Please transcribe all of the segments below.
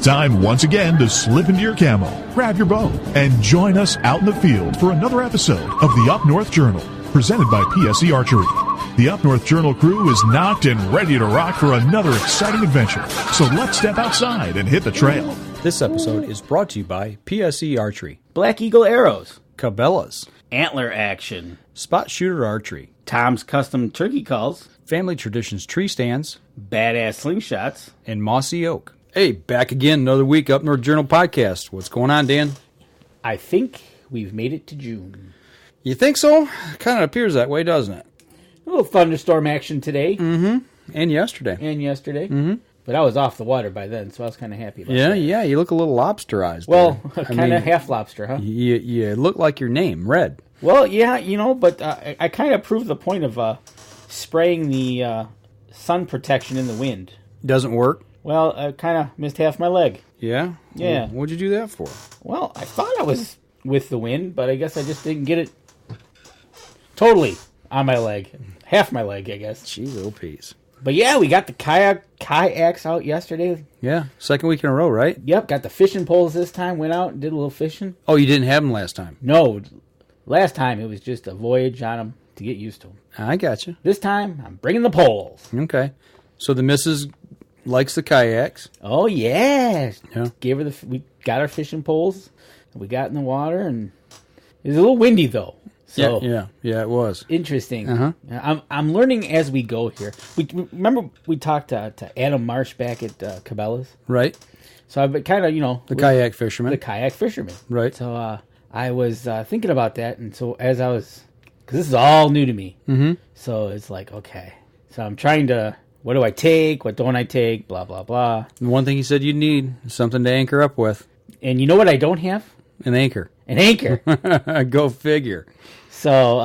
time once again to slip into your camo, grab your bow, and join us out in the field for another episode of the Up North Journal, presented by PSE Archery. The Up North Journal crew is knocked and ready to rock for another exciting adventure, so let's step outside and hit the trail. This episode is brought to you by PSE Archery, Black Eagle Arrows, Cabela's, Antler Action, Spot Shooter Archery, Tom's Custom Turkey Calls, Family Traditions Tree Stands, Badass Slingshots, and Mossy Oak. Hey, back again, another week, Up North Journal podcast. What's going on, Dan? I think we've made it to June. You think so? Kind of appears that way, doesn't it? A little thunderstorm action today. Mm-hmm. And yesterday. Mm-hmm. But I was off the water by then, so I was kind of happy about that. Yeah, you look a little lobsterized. Well, kind of half lobster, huh? You look like your name, Red. Well, yeah, but I kind of proved the point of spraying the sun protection in the wind. Doesn't work? Well, I kind of missed half my leg. Yeah? Yeah. Well, what'd you do that for? Well, I thought I was with the wind, but I guess I just didn't get it totally on my leg. Half my leg, I guess. Gee, little peas. But yeah, we got the kayaks out yesterday. Yeah, second week in a row, right? Yep, got the fishing poles this time. Went out and did a little fishing. Oh, you didn't have them last time? No, last time it was just a voyage on them to get used to them. I got you. This time, I'm bringing the poles. Okay. So the missus likes the kayaks. Oh, yeah. Yeah. We got our fishing poles, and we got in the water, and it was a little windy, though. So Yeah, it was. interesting. Uh-huh. I'm learning as we go here. Remember we talked to Adam Marsh back at Cabela's? Right. So I've been kind of, The kayak fisherman. the kayak fisherman. Right. So I was thinking about that, and so as I was, because this is all new to me, so it's like, okay. So I'm trying to, what do I take? What don't I take? Blah, blah, blah. The one thing he said you'd need is something to anchor up with. And you know what I don't have? An anchor. An anchor. Go figure. So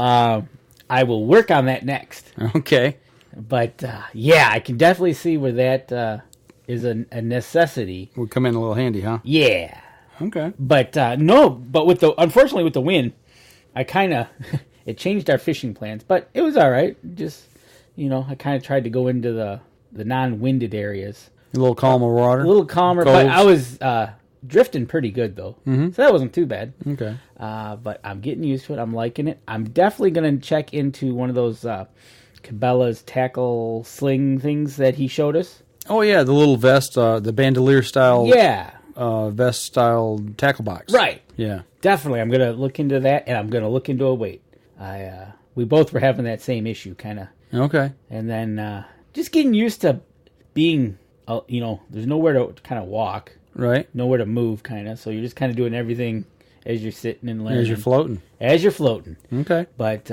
I will work on that next. Okay. But yeah, I can definitely see where that is a necessity. Would come in a little handy, huh? Yeah. Okay. But unfortunately with the wind, I kind of it changed our fishing plans. But it was all right. Just I kind of tried to go into the non-winded areas. A little calmer water. A little calmer, Coves. but I was drifting pretty good though, so that wasn't too bad. Okay. But I'm getting used to it. I'm liking it. I'm definitely going to check into one of those Cabela's tackle sling things that he showed us. Oh, yeah, the little vest, the bandolier style. Yeah. Vest style tackle box. Right. Yeah. Definitely. I'm going to look into that, and I'm going to look into a weight. We both were having that same issue, kind of. Okay. And then just getting used to being, there's nowhere to kind of walk. Right. Nowhere to move, kind of. So you're just kind of doing everything as you're sitting and learning. As you're floating. As you're floating. Okay. But,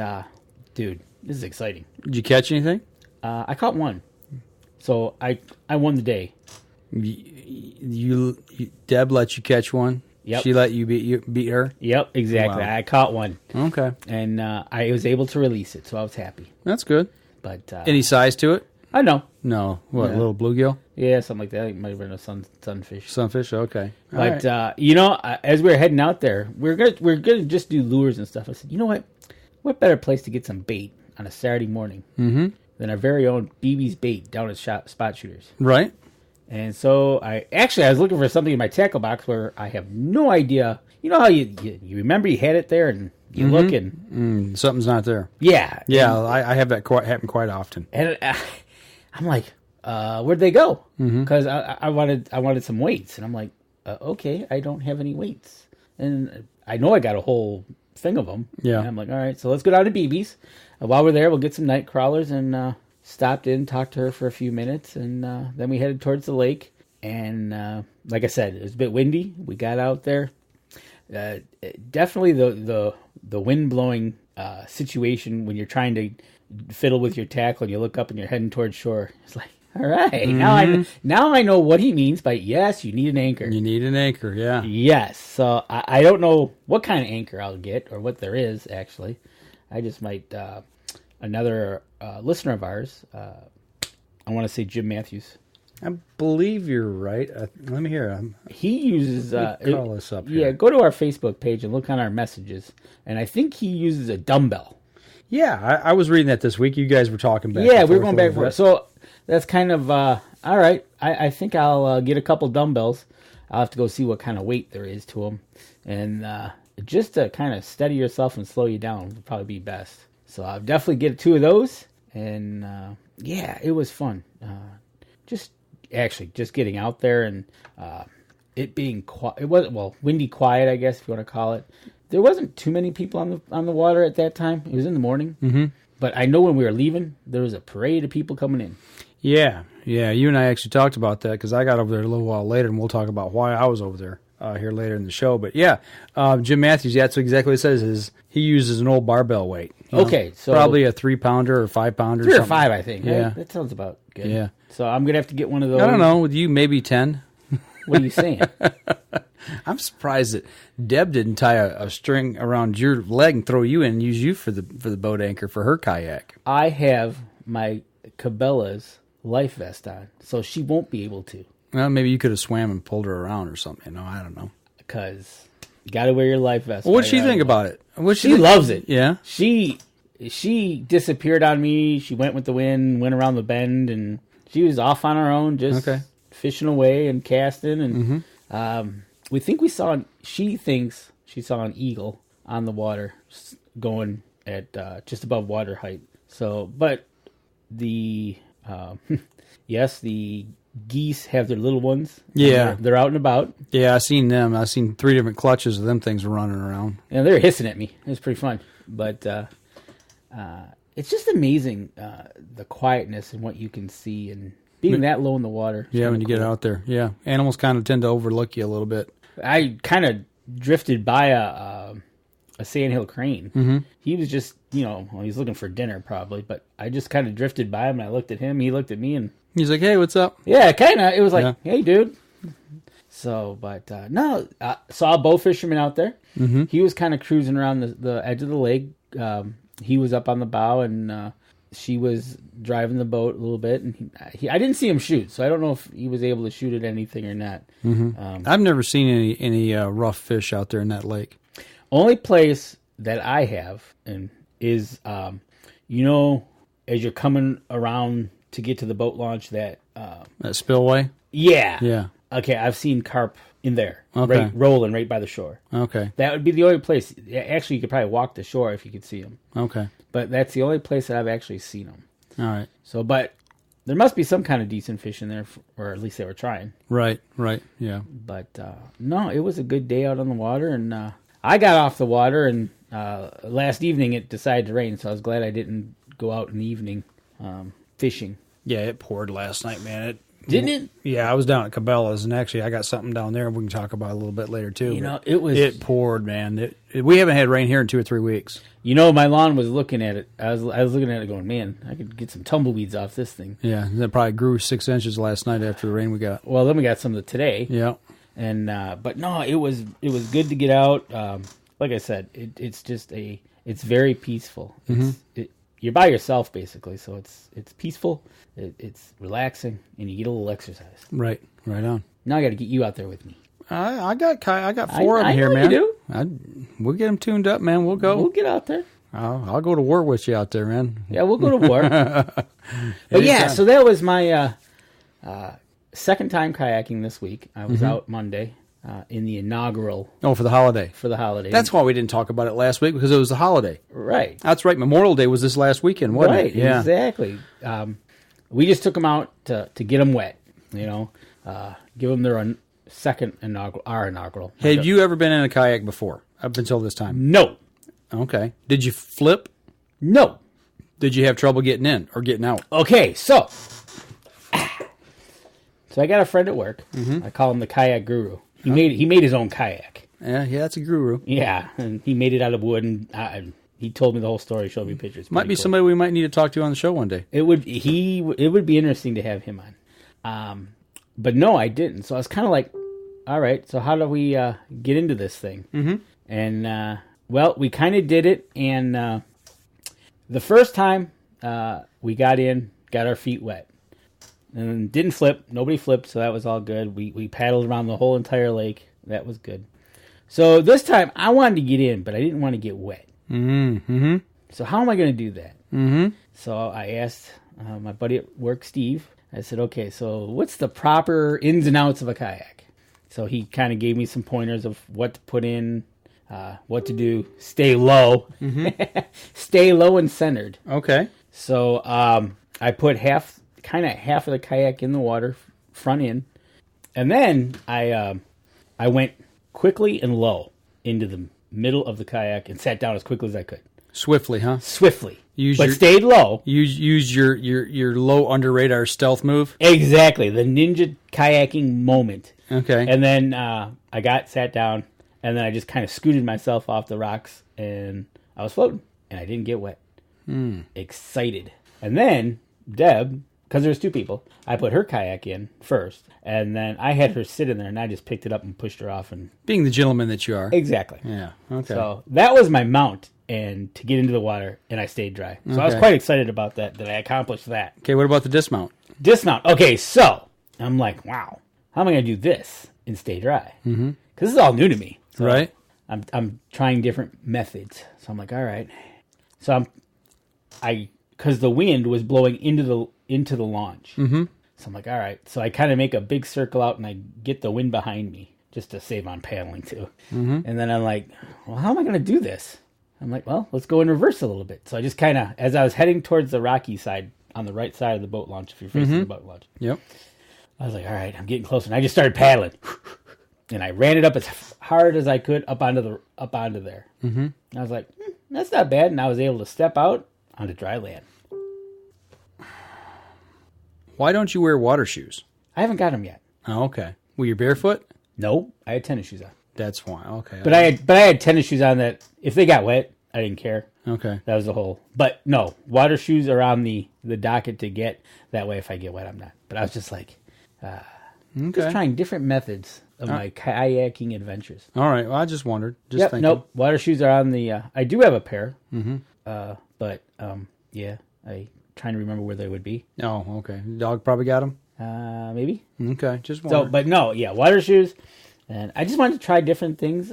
dude, this is exciting. Did you catch anything? I caught one. So I won the day. Deb let you catch one? Yep. She let you beat her? Yep, exactly. Wow. I caught one. Okay. And I was able to release it, so I was happy. That's good. But Any size to it? I know. No. What, Yeah. little bluegill? Yeah, something like that. It might have been a sunfish. Sunfish? Okay. All But right. as we were heading out there, we're gonna just do lures and stuff. I said, you know what? What better place to get some bait on a Saturday morning than our very own BB's Bait down at Spot Shooters? Right. And so I was looking for something in my tackle box where I have no idea. You know how you remember you had it there and you look and Something's not there. yeah. Yeah, I have that happen quite often. And I'm like, where'd they go? Because I wanted some weights, and I'm like, okay, I don't have any weights, and I know I got a whole thing of them. Yeah. And I'm like, all right, so let's go down to BB's. While we're there, we'll get some night crawlers, and stopped in, talked to her for a few minutes, and then we headed towards the lake. And like I said, it was a bit windy. We got out there. Definitely the wind blowing situation when you're trying to fiddle with your tackle and you look up and you're heading towards shore. It's like, all right, now I know what he means by yes, you need an anchor. You need an anchor, yeah. Yes. So I don't know what kind of anchor I'll get or what there is actually. I just might another listener of ours. I want to say Jim Matthews. I believe you're right. Let me hear. He uses... call this up here. Yeah, go to our Facebook page and look on our messages. And I think he uses a dumbbell. Yeah, I was reading that this week. You guys were talking back. Yeah, we were going back and forth. So that's kind of... all right, I think I'll get a couple dumbbells. I'll have to go see what kind of weight there is to them. And just to kind of steady yourself and slow you down would probably be best. So I'll definitely get 2 of those. And yeah, it was fun. Just getting out there and it being quiet. It wasn't, windy quiet, I guess, if you want to call it. There wasn't too many people on the water at that time. It was in the morning. Mm-hmm. But I know when we were leaving, there was a parade of people coming in. Yeah. You and I actually talked about that because I got over there a little while later, and we'll talk about why I was over there here later in the show. But yeah, Jim Matthews, that's exactly what it says, is he uses an old barbell weight. Okay, so probably a 3-pounder or 5-pounder. 3 or 5, I think. Yeah. Right? That sounds about good. Yeah. So I'm going to have to get one of those. I don't know, with you, maybe 10. What are you saying? I'm surprised that Deb didn't tie a string around your leg and throw you in and use you for the boat anchor for her kayak. I have my Cabela's life vest on, so she won't be able to. Well, maybe you could have swam and pulled her around or something. I don't know. Because you got to wear your life vest. Well, what'd she think about it? She loves it. Yeah? She disappeared on me. She went with the wind, went around the bend, and she was off on her own, just fishing away and casting. And she thinks she saw an eagle on the water going at just above water height. So, but the geese have their little ones. Yeah. They're out and about. Yeah, I seen them. I seen 3 different clutches of them things running around. And they're hissing at me. It was pretty fun. But it's just amazing, the quietness and what you can see and being that low in the water. Yeah, when you get out there. Yeah. Animals kind of tend to overlook you a little bit. I kind of drifted by a sandhill crane. Mm-hmm. He was just, he was looking for dinner probably, but I just kind of drifted by him and I looked at him. He looked at me and he's like, "Hey, what's up?" Yeah, kind of. It was like, "Hey, dude." So, but saw a bow fisherman out there. Mm-hmm. He was kind of cruising around the edge of the lake. He was up on the bow and she was driving the boat a little bit. And I didn't see him shoot, so I don't know if he was able to shoot at anything or not. Mm-hmm. I've never seen any rough fish out there in that lake. Only place that I have is, as you're coming around to get to the boat launch, that spillway? Yeah. Okay, I've seen carp in there, rolling right by the shore. Okay. That would be the only place. Actually, you could probably walk the shore if you could see them. Okay. But that's the only place that I've actually seen them. All right. So, but there must be some kind of decent fish in there, or at least they were trying. Right, yeah. But, no, it was a good day out on the water, and I got off the water, and last evening it decided to rain, so I was glad I didn't go out in the evening fishing. Yeah, it poured last night, man. Didn't it? Yeah, I was down at Cabela's, and actually I got something down there we can talk about a little bit later, too. It poured, man. We haven't had rain here in 2 or 3 weeks. My lawn was looking at it. I was looking at it going, man, I could get some tumbleweeds off this thing. Yeah, and it probably grew 6 inches last night after the rain we got. Well, then we got some of the today. Yeah. And but no, it was good to get out. Like I said, it's very peaceful. Mm-hmm. You're by yourself basically, so it's peaceful. It's relaxing, and you get a little exercise. Right on. Now I got to get you out there with me. I got 4 of them here, man. You do. We'll get them tuned up, man. We'll go. We'll get out there. I'll go to war with you out there, man. Yeah, we'll go to war. But yeah, so that was my second time kayaking this week. I was out Monday in the inaugural. Oh, for the holiday. For the holiday. That's why we didn't talk about it last week, because it was the holiday. Right. That's right. Memorial Day was this last weekend, wasn't it? Right, yeah. Exactly. We just took them out to get them wet, give them their second inaugural. Have you ever been in a kayak before, up until this time? No. Okay. Did you flip? No. Did you have trouble getting in or getting out? Okay, so I got a friend at work. Mm-hmm. I call him the kayak guru. He made his own kayak. Yeah, that's a guru. Yeah, and he made it out of wood, and he told me the whole story, showed me pictures. Might be cool. Somebody we might need to talk to on the show one day. It would be interesting to have him on. But no, I didn't. So I was kind of like, all right, so how do we get into this thing? Mm-hmm. And, we kind of did it. And the first time we got in, got our feet wet. And didn't flip. Nobody flipped, so that was all good. We paddled around the whole entire lake. That was good. So this time, I wanted to get in, but I didn't want to get wet. Mm-hmm. So how am I going to do that? Mm-hmm. So I asked my buddy at work, Steve. I said, okay, so what's the proper ins and outs of a kayak? So he kind of gave me some pointers of what to put in, what to do. Stay low. Stay low and centered. Okay. So I put half of the kayak in the water, front end. And then I went quickly and low into the middle of the kayak and sat down as quickly as I could. Swiftly, huh? Swiftly. Stayed low. Use your low under radar stealth move. Exactly. The ninja kayaking moment. Okay. And then I sat down, and then I just kind of scooted myself off the rocks, and I was floating, and I didn't get wet. Excited. And then Deb, because there was two people, I put her kayak in first, and then I had her sit in there, and I just picked it up and pushed her off. And being the gentleman that you are. Exactly. Yeah. Okay. So that was my mount, and to get into the water, and I stayed dry. So I was quite excited about that I accomplished that. Okay, what about the dismount? Dismount. Okay, so I'm like, wow, how am I going to do this and stay dry? Because this is all new to me. So Right. I'm trying different methods. So I'm like, all right. So because the wind was blowing into the launch. So I'm like, all right. So I kind of make a big circle out and I get the wind behind me just to save on paddling too. And then I'm like, well, how am I going to do this? I'm like, well, let's go in reverse a little bit. So I just kind of, as I was heading towards the rocky side on the right side of the boat launch, if you're facing the boat launch. Yep. I was like, all right, I'm getting closer. And I just started paddling. And I ran it up as hard as I could up onto there. And I was like, that's not bad. And I was able to step out onto dry land. Why don't you wear water shoes? I haven't got them yet. Oh, okay. Were you barefoot? No, I had tennis shoes on. That's fine. Okay. But I had tennis shoes on that if they got wet, I didn't care. Okay. That was the whole. But no, water shoes are on the docket to get. That way, if I get wet, I'm not. But I was just like, just trying different methods of my kayaking adventures. All right. Well, I just wondered. Just thinking. Nope. Water shoes are on the. I do have a pair. But yeah, I trying to remember where they would be. Oh, okay. Dog probably got them. Maybe. Okay. Just So, wondered. but no, yeah, water shoes. And I just wanted to try different things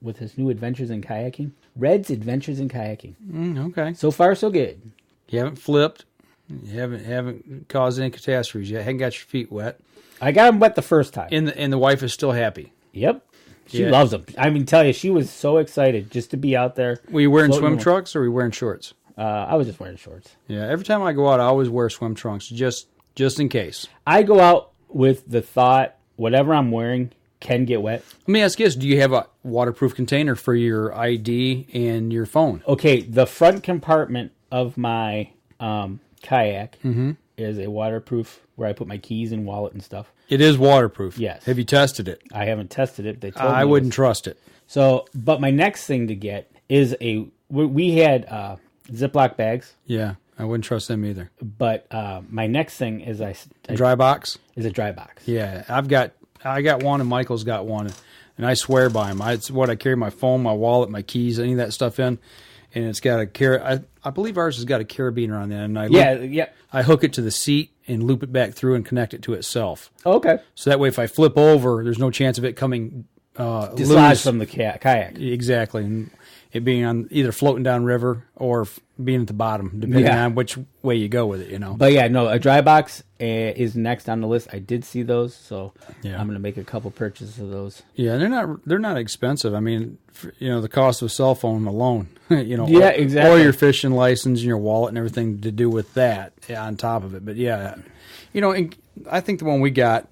with his new adventures in kayaking. Red's adventures in kayaking. Okay. So far, so good. You haven't flipped. You haven't caused any catastrophes yet. Haven't got your feet wet. I got him wet the first time. And the wife is still happy. Yep. She Yeah. loves them. I mean, tell you, she was so excited just to be out there. Were you wearing floating swim around. trunks or were you wearing shorts? I was just wearing shorts. Yeah. Every time I go out, I always wear swim trunks just in case. I go out with the thought, whatever I'm wearing can get wet. Let me ask you this. Do you have a waterproof container for your ID and your phone? Okay, the front compartment of my kayak is a waterproof where I put my keys and wallet and stuff. It is waterproof. Yes. Have you tested it? I haven't tested it. They told me I wouldn't trust it. So, but my next thing to get is we had Ziploc bags, Yeah. I wouldn't trust them either. but my next thing is A dry box? is a dry box. Yeah. I got one and Michael's got one. And I swear by them. It's what I carry my phone, my wallet, my keys, any of that stuff in. And it's got I believe ours has got a carabiner on there. And I hook it to the seat and loop it back through and connect it to itself. Okay. So that way, if I flip over, there's no chance of it coming Dislodged loose. from the kayak. Exactly. And it being on either floating down river or being at the bottom, depending on which way you go with it, But yeah, no, a dry box is next on the list. I did see those, so Yeah. I'm going to make a couple purchases of those. Yeah, they're not expensive. I mean, the cost of a cell phone alone, Yeah, exactly. or your fishing license and your wallet and everything to do with that on top of it. But yeah, and I think the one we got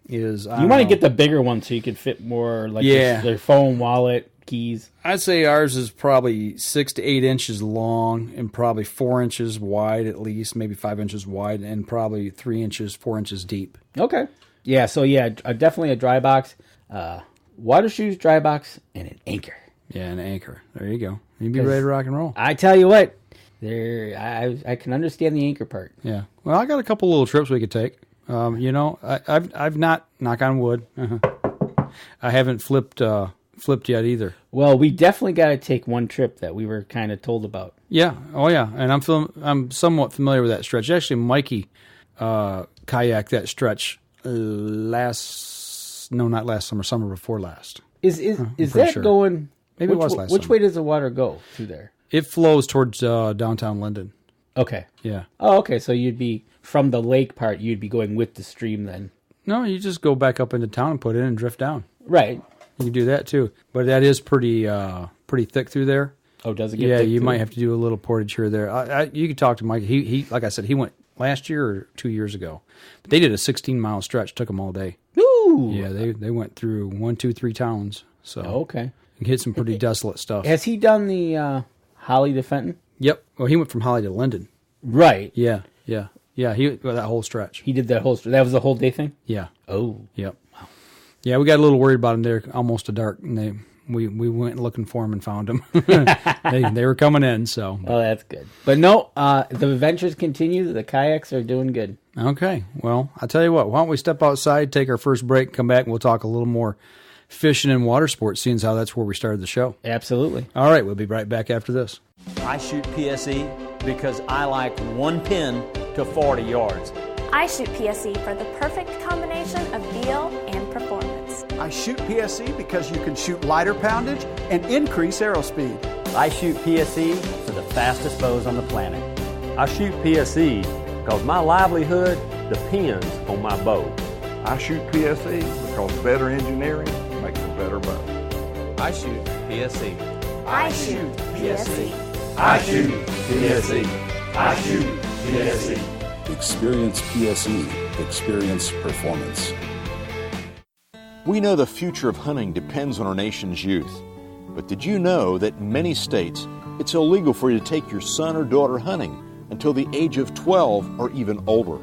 is You want to get the bigger one so you can fit more, like their phone, wallet, keys. I'd say ours is probably 6 to 8 inches long and probably 4 inches wide at least, maybe 5 inches wide, and probably 3 inches, 4 inches deep. Okay. Yeah, so yeah, definitely a dry box, water shoes, dry box, and an anchor. Yeah, an anchor. There you go. You'd be ready to rock and roll. I tell you what, I can understand the anchor part. Yeah. Well, I got a couple little trips we could take. I've not, knock on wood, I haven't flipped yet either. Well, we definitely got to take one trip that we were kind of told about. Yeah. Oh yeah. And I'm somewhat familiar with that stretch. Actually, Mikey kayaked that stretch not last summer before last. Is that sure. going? Maybe it was last Which summer. way does the water go through there? It flows towards downtown Linden. Okay. Yeah. Oh, okay. So you'd be from the lake part. You'd be going with the stream then. No, you just go back up into town and put it in and drift down. Right. You can do that too. But that is pretty thick through there. Oh, does it get Yeah, thick you too? might have to do a little portage here or there. You could talk to Mike. He like I said, he went last year or 2 years ago. But they did a 16-mile stretch. Took them all day. Ooh. Yeah, they went through 1, 2, 3 towns. So Okay. you hit some pretty desolate stuff. Has he done the Holly to Fenton? Yep. Well, he went from Holly to Linden. Right. Yeah. That whole stretch. He did that whole. That was the whole day thing. Yeah. Oh. Yep. Yeah, we got a little worried about him there, almost to dark, and we went looking for him and found him. they were coming in, so. Oh, that's good. But no, the adventures continue. The kayaks are doing good. Okay. Well, I'll tell you what. Why don't we step outside, take our first break, come back, and we'll talk a little more fishing and water sports, seeing as how that's where we started the show. Absolutely. All right, we'll be right back after this. I shoot PSE because I like one pin to 40 yards. I shoot PSE for the perfect combination of feel and performance. I shoot PSE because you can shoot lighter poundage and increase arrow speed. I shoot PSE for the fastest bows on the planet. I shoot PSE because my livelihood depends on my bow. I shoot PSE because better engineering makes a better bow. I shoot PSE. I shoot PSE. I shoot PSE. I shoot PSE. Experience PSE. Experience performance. We know the future of hunting depends on our nation's youth. But did you know that in many states, it's illegal for you to take your son or daughter hunting until the age of 12 or even older?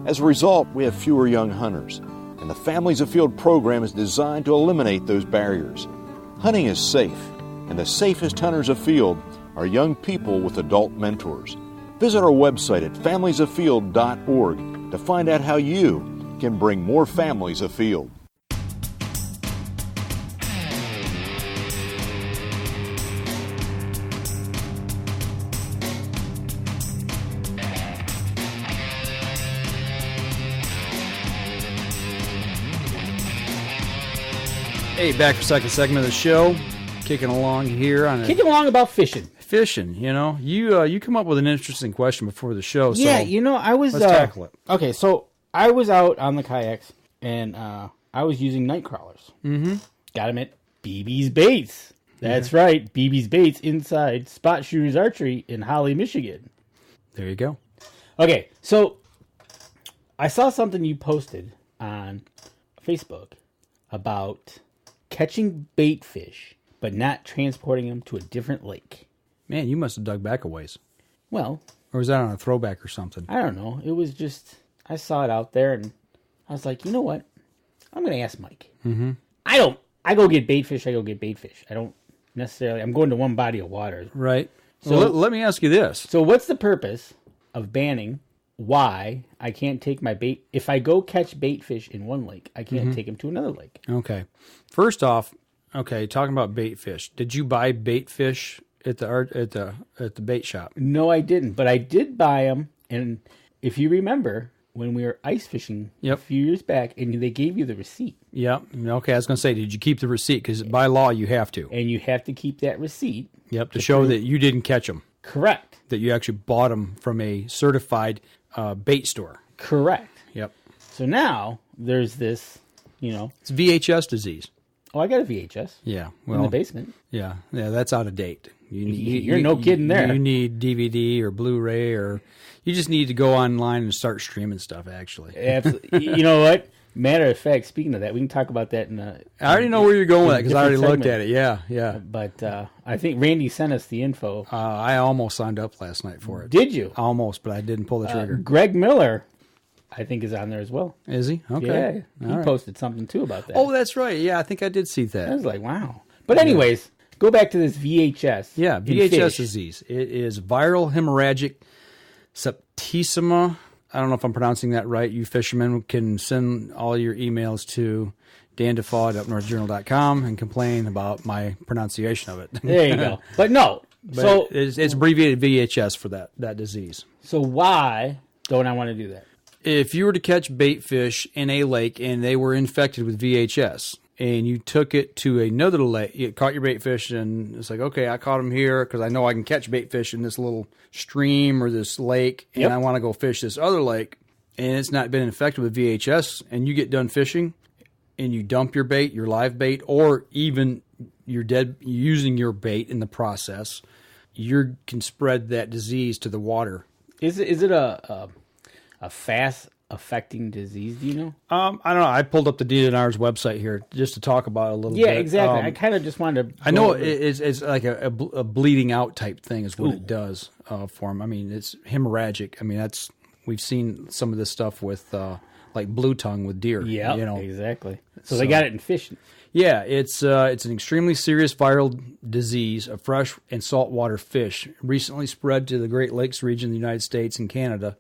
As a result, we have fewer young hunters, and the Families Afield program is designed to eliminate those barriers. Hunting is safe, and the safest hunters afield are young people with adult mentors. Visit our website at familiesafield.org to find out how you can bring more families afield. Hey, back for second segment of the show. Kicking along here on Kicking along about fishing. Fishing, you come up with an interesting question before the show. So Yeah, I was. let's tackle it. Okay, so I was out on the kayaks and I was using night crawlers. Mm-hmm. Got them at BB's Baits. That's right, BB's Baits inside Spot Shooters Archery in Holly, Michigan. There you go. Okay, so I saw something you posted on Facebook about catching bait fish, but not transporting them to a different lake. Man, you must have dug back a ways. Well, or was that on a throwback or something? I don't know. It was just, I saw it out there and I was like, you know what? I'm going to ask Mike. Mm-hmm. I go get bait fish. I don't necessarily, I'm going to one body of water. Right. So well, let me ask you this. So what's the purpose of banning why I can't take my bait? If I go catch bait fish in one lake, I can't take them to another lake. Okay. First off, talking about bait fish. Did you buy bait fish at the bait shop? No, I didn't, but I did buy them. And if you remember, when we were ice fishing a few years back, and they gave you the receipt. Yep. Okay, I was going to say, did you keep the receipt? Because by law, you have to. And you have to keep that receipt. Yep, to show that you didn't catch them. Correct. That you actually bought them from a certified bait store. Correct. Yep. So now there's this, It's VHS disease. Oh, I got a VHS. Yeah. Well, in the basement. Yeah, that's out of date. You're no kidding there. You need DVD or Blu-ray, or you just need to go online and start streaming stuff, actually. Absolutely. You know what? Matter of fact, speaking of that, we can talk about that in a... I already know where you're going with that because I already looked at it. Yeah. But I think Randy sent us the info. I almost signed up last night for it. Did you? Almost, but I didn't pull the trigger. Greg Miller, I think, is on there as well. Is he? Okay. Yeah, he posted something too about that. Oh, that's right. Yeah, I think I did see that. I was like, wow. But anyways, go back to this VHS. Yeah, VHS disease. It is viral hemorrhagic septicemia. I don't know if I'm pronouncing that right. You fishermen can send all your emails to Dan Defoe at upnorthjournal.com and complain about my pronunciation of it. There you go. But no. So it's abbreviated VHS for that disease. So why don't I want to do that? If you were to catch bait fish in a lake and they were infected with VHS and you took it to another lake, you caught your bait fish and it's like, okay, I caught them here because I know I can catch bait fish in this little stream or this lake and I want to go fish this other lake. and it's not been infected with VHS, and you get done fishing, and you dump your bait, your live bait, or even you're using your bait in the process, you can spread that disease to the water. Is it a fast affecting disease? Do you know? I don't know. I pulled up the DNR's website here just to talk about it a little bit. Yeah, exactly. I kind of just wanted to. I know it's like a bleeding out type thing is what it does for them. I mean, it's hemorrhagic. I mean, we've seen some of this stuff with like blue tongue with deer. Yeah, exactly. So they got it in fish. Yeah, it's an extremely serious viral disease of fresh and saltwater fish, recently spread to the Great Lakes region of the United States and Canada.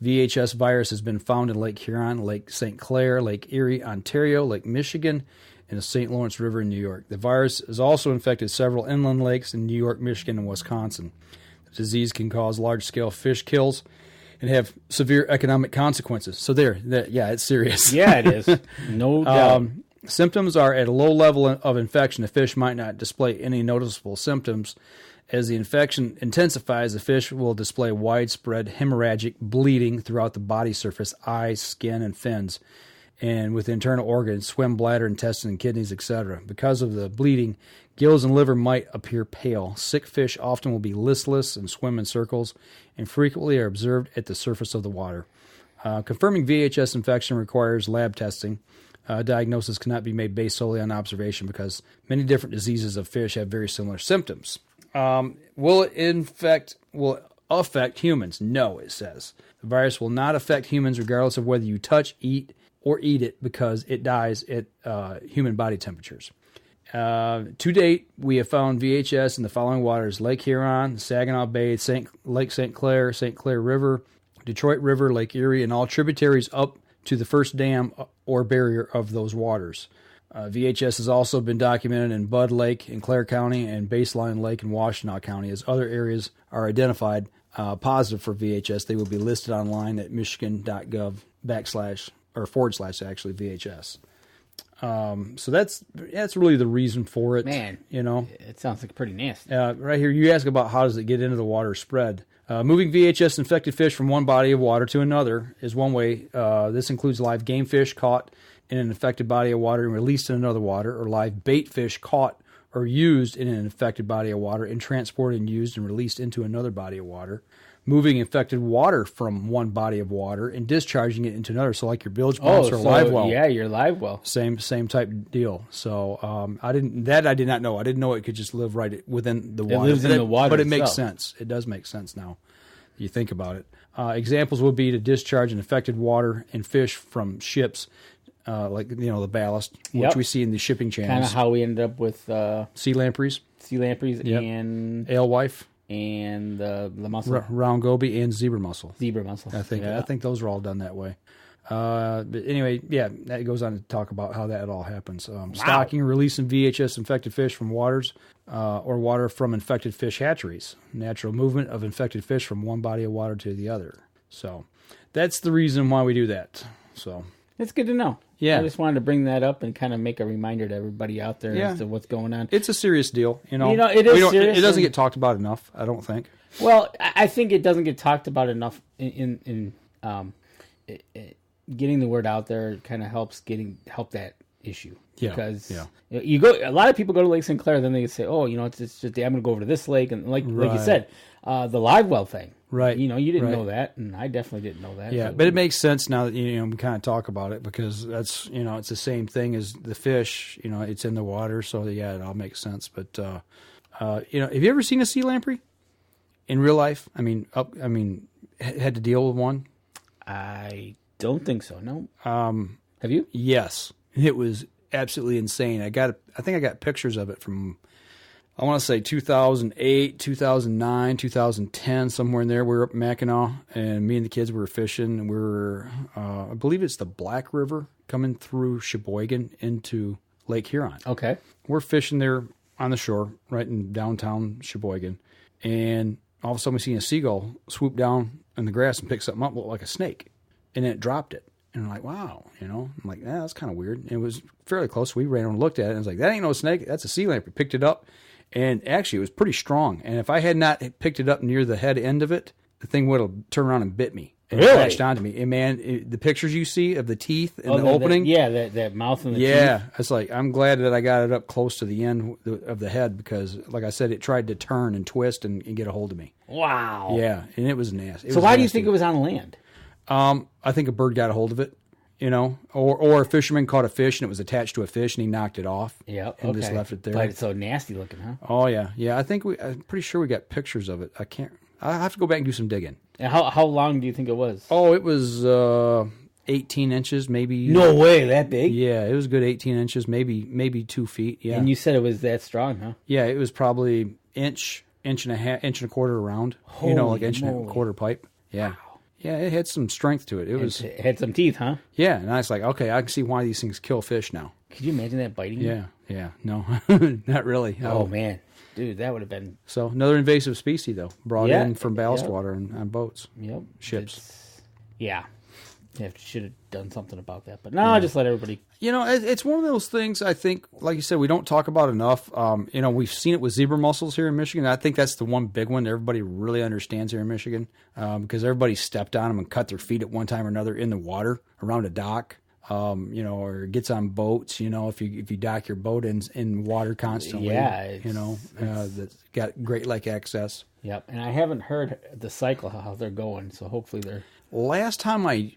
VHS virus has been found in Lake Huron, Lake St. Clair, Lake Erie, Ontario, Lake Michigan, and the St. Lawrence River in New York. The virus has also infected several inland lakes in New York, Michigan, and Wisconsin. The disease can cause large-scale fish kills and have severe economic consequences. So it's serious. Yeah, it is. No doubt. Symptoms are at a low level of infection. The fish might not display any noticeable symptoms. As the infection intensifies, the fish will display widespread hemorrhagic bleeding throughout the body surface, eyes, skin, and fins, and with internal organs, swim bladder, intestine, and kidneys, etc. Because of the bleeding, gills and liver might appear pale. Sick fish often will be listless and swim in circles, and frequently are observed at the surface of the water. Confirming VHS infection requires lab testing. Diagnosis cannot be made based solely on observation because many different diseases of fish have very similar symptoms. Will it affect humans? No, it says. The virus will not affect humans regardless of whether you touch, eat, or eat it because it dies at human body temperatures. To date, we have found VHS in the following waters: Lake Huron, Saginaw Bay, Lake St. Clair, St. Clair River, Detroit River, Lake Erie, and all tributaries up to the first dam or barrier of those waters. VHS has also been documented in Bud Lake in Clare County and Baseline Lake in Washtenaw County. As other areas are identified positive for VHS, they will be listed online at michigan.gov/VHS. So that's really the reason for it. Man, it sounds like pretty nasty. Right here, you ask about how does it get into the water spread. Moving VHS infected fish from one body of water to another is one way. This includes live game fish caught in an infected body of water and released in another water, or live bait fish caught or used in an infected body of water and transported and used and released into another body of water. Moving infected water from one body of water and discharging it into another. So like your bilge pumps or live well. Yeah, your live well. Same type deal. So I did not know. I didn't know it could just live right within the water. It lives in the water but it itself. makes sense. It does make sense now. You think about it. Examples would be to discharge an infected water and fish from ships, like the ballast, which we see in the shipping channels. Kind of how we ended up with sea lampreys, and alewife. And the mussel, round goby, and zebra mussel. I think those are all done that way. But anyway, that goes on to talk about how that all happens. Stocking and releasing VHS infected fish from waters or water from infected fish hatcheries. Natural movement of infected fish from one body of water to the other. So that's the reason why we do that. So it's good to know. Yeah. I just wanted to bring that up and kind of make a reminder to everybody out there as to what's going on. It's a serious deal. It is serious. It doesn't get talked about enough, I don't think. Well, I think it doesn't get talked about enough in getting the word out there. Kind of help that issue. Yeah. Because you go. A lot of people go to Lake St. Clair, then they say, "Oh, it's just I'm going to go over to this lake," and like you said, the live well thing. Right. You didn't know that, and I definitely didn't know that. Yeah, but it makes sense now that we kind of talk about it because that's it's the same thing as the fish. It's in the water, so it all makes sense. But have you ever seen a sea lamprey in real life? I mean, had to deal with one? I don't think so. No. Have you? Yes, it was absolutely insane. I think I got pictures of it from, I want to say 2008, 2009, 2010, somewhere in there. We were up in Mackinac, and me and the kids were fishing. And we were, I believe it's the Black River coming through Sheboygan into Lake Huron. Okay. We're fishing there on the shore, right in downtown Sheboygan, and all of a sudden we see a seagull swoop down in the grass and pick something up like a snake, and then it dropped it. And I'm like, wow, I'm like, that's kind of weird. And it was fairly close. We ran over and looked at it, and I was like, that ain't no snake. That's a sea lamprey. Picked it up. And actually, it was pretty strong. And if I had not picked it up near the head end of it, the thing would have turned around and bit me. and it latched onto me. And man, the pictures you see of the teeth and the opening, that mouth and the teeth. Yeah, it's like I'm glad that I got it up close to the end of the head because, like I said, it tried to turn and twist and get a hold of me. Wow. Yeah, and it was nasty. So why do you think it was on land? I think a bird got a hold of it. Or a fisherman caught a fish and it was attached to a fish and he knocked it off. Yeah, and just left it there. But it's so nasty looking, huh? Oh yeah. I'm pretty sure we got pictures of it. I have to go back and do some digging. And how long do you think it was? Oh, it was 18 inches, maybe. No way, that big? Yeah, it was a good 18 inches, maybe 2 feet. Yeah. And you said it was that strong, huh? Yeah, it was probably inch and a quarter around. Holy like inch and moly. a quarter pipe. Yeah. Wow. Yeah, it had some strength to it. It had some teeth, huh? Yeah, and I was like, okay, I can see why these things kill fish now. Could you imagine that biting you? Yeah, no, not really. Oh, man. Dude, that would have been... So, another invasive species, though, brought in from ballast water on boats. Yep. Ships. Should have done something about that. But no, just let everybody... It's one of those things, I think, like you said, we don't talk about enough. We've seen it with zebra mussels here in Michigan. I think that's the one big one that everybody really understands here in Michigan because everybody stepped on them and cut their feet at one time or another in the water around a dock. Or gets on boats, if you dock your boat in water constantly, that's got Great Lake access. Yep, and I haven't heard the cycle, how they're going, so hopefully they're... Last time I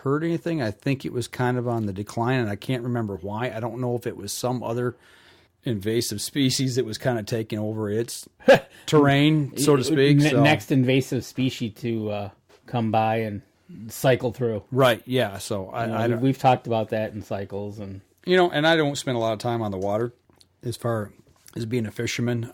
heard anything, I think it was kind of on the decline, and I can't remember why. I don't know if it was some other invasive species that was kind of taking over its terrain, so to speak. Next invasive species to come by and cycle through. Right, yeah. So we've talked about that in cycles, and and I don't spend a lot of time on the water as far as being a fisherman.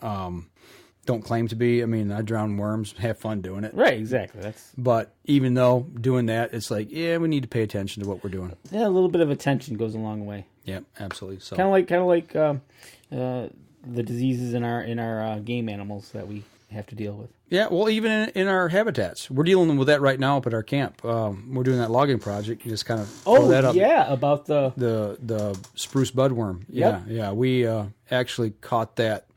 Don't claim to be. I mean, I drown worms, have fun doing it. Right, exactly. But even though doing that, it's like, we need to pay attention to what we're doing. Yeah, a little bit of attention goes a long way. Yeah, absolutely. So kind of like the diseases in our game animals that we have to deal with. Yeah, well, even in our habitats, we're dealing with that right now up at our camp. We're doing that logging project. You just kind of throw that up. Yeah, about the spruce budworm. Yeah. We actually caught that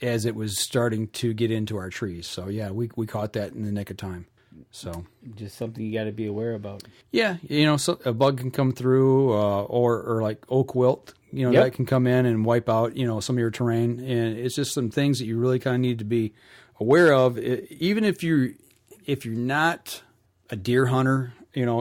as it was starting to get into our trees. So yeah, we caught that in the nick of time. So just something you got to be aware about. Yeah, so a bug can come through, or like oak wilt. That can come in and wipe out some of your terrain, and it's just some things that you really kind of need to be aware of. Even if you're not a deer hunter,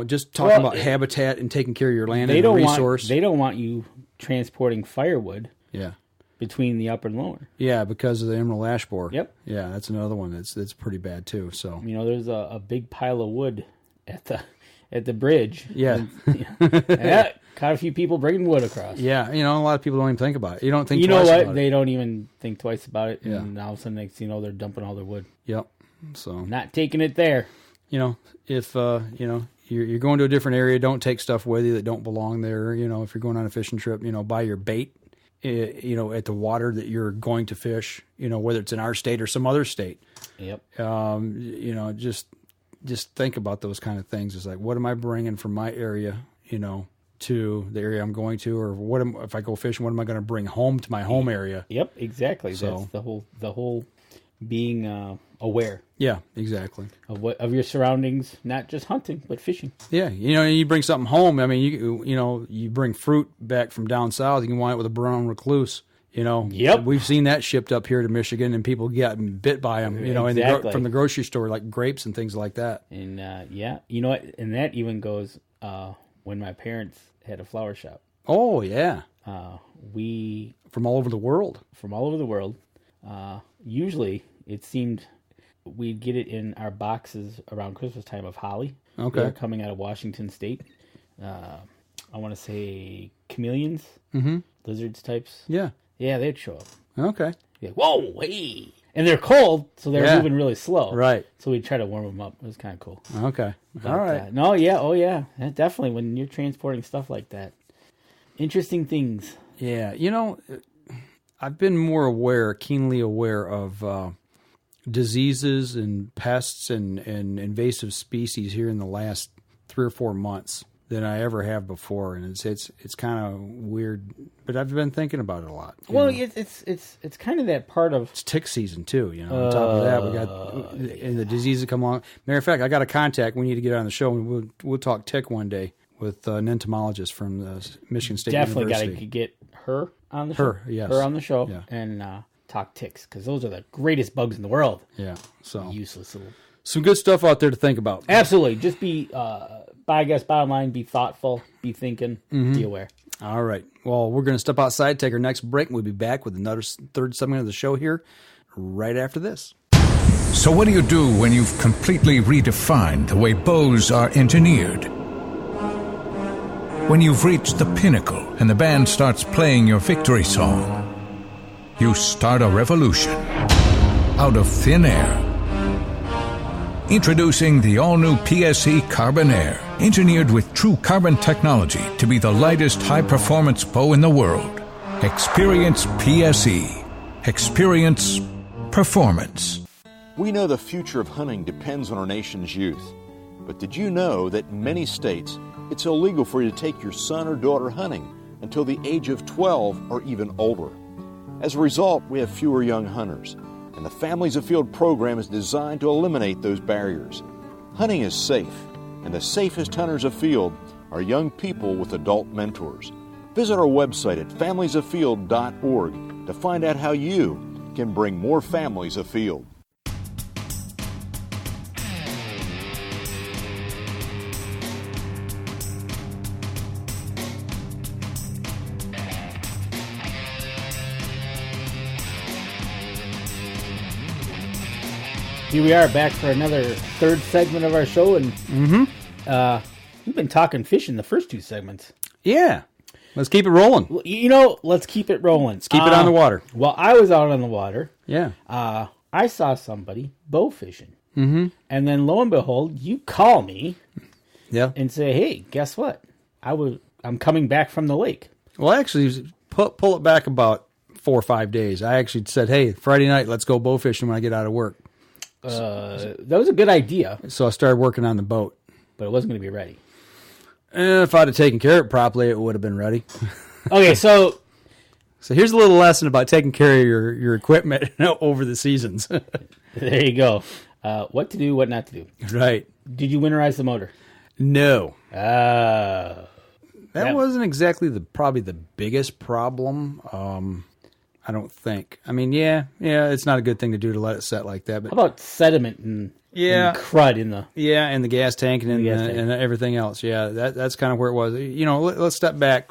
just talking about habitat and taking care of your land and resource. They don't want you transporting firewood. Yeah. Between the upper and lower. Yeah, because of the emerald ash borer. Yep. Yeah, that's another one that's pretty bad too. So there's a big pile of wood at the bridge. Yeah. Caught a few people bringing wood across. Yeah, a lot of people don't even think about it. You don't think. You twice know what? About they it. don't even think twice about it. Yeah. And all of a sudden, next thing you know, they're dumping all their wood. Yep. So not taking it there. If you're going to a different area, don't take stuff with you that don't belong there. If you're going on a fishing trip, buy your bait. At the water that you're going to fish, whether it's in our state or some other state. Yep. Just think about those kind of things. It's like, what am I bringing from my area, to the area I'm going to, or if I go fishing, what am I going to bring home to my home area? Yep, exactly. So, that's the whole being aware. Yeah, exactly. Of your surroundings, not just hunting, but fishing. Yeah, you bring something home. I mean, you bring fruit back from down south. You can want it with a brown recluse. Yep. We've seen that shipped up here to Michigan, and people getting bit by them. Exactly. From the grocery store, like grapes and things like that. And you know what? And that even goes when my parents had a flower shop. Oh yeah. We from all over the world. Usually, it seemed we'd get it in our boxes around Christmas time of holly. Okay. They're coming out of Washington State. I want to say chameleons, lizards types. Yeah. Yeah, they'd show up. Okay. Yeah. Whoa, hey. And they're cold, so they're moving really slow. Right. So we'd try to warm them up. It was kind of cool. Okay. But, all right. Oh yeah. Definitely when you're transporting stuff like that. Interesting things. Yeah. I've been more keenly aware of diseases and pests and invasive species here in the last 3 or 4 months than I ever have before, and it's kind of weird. But I've been thinking about it a lot. Well, it's kind of that part of it's tick season too. On top of that, we got and the diseases come along. Matter of fact, I got a contact. We need to get on the show, and we'll talk tick one day with an entomologist from the Michigan State University. Definitely got to get her on the show. Her on the show, and talk ticks, because those are the greatest bugs in the world. Yeah, so useless little. Some good stuff out there to think about. Absolutely, just be. I guess bottom line, be thoughtful, be thinking, be aware. All right. Well, we're going to step outside, take our next break, and we'll be back with another third segment of the show here right after this. So what do you do when you've completely redefined the way bows are engineered? When you've reached the pinnacle and the band starts playing your victory song, you start a revolution out of thin air. Introducing the all-new PSE Carbon Air, engineered with true carbon technology to be the lightest high-performance bow in the world. Experience PSE. Experience performance. We know the future of hunting depends on our nation's youth. But did you know that in many states, it's illegal for you to take your son or daughter hunting until the age of 12 or even older? As a result, we have fewer young hunters. And the Families Afield program is designed to eliminate those barriers. Hunting is safe, and the safest hunters afield are young people with adult mentors. Visit our website at familiesafield.org to find out how you can bring more families afield. Here we are back for another third segment of our show, and we've been talking fishing the first two segments. Yeah. Let's keep it rolling. Let's keep it rolling. Let's keep it on the water. Well, I was out on the water. Yeah. I saw somebody bow fishing. Mm-hmm. And then lo and behold, you call me and say, hey, guess what? I'm coming back from the lake. Well, actually, pull it back about 4 or 5 days. I actually said, hey, Friday night, let's go bow fishing when I get out of work. That was a good idea. So I started working on the boat. But it wasn't going to be ready. If I'd have taken care of it properly, it would have been ready. Okay, so here's a little lesson about taking care of your equipment over the seasons. There you go. What to do, what not to do. Right. Did you winterize the motor? No. That wasn't exactly probably the biggest problem. I don't think. I mean, yeah, it's not a good thing to do to let it set like that. But how about sediment and crud in the and the gas tank and everything else. Yeah, that's kind of where it was. Let's step back.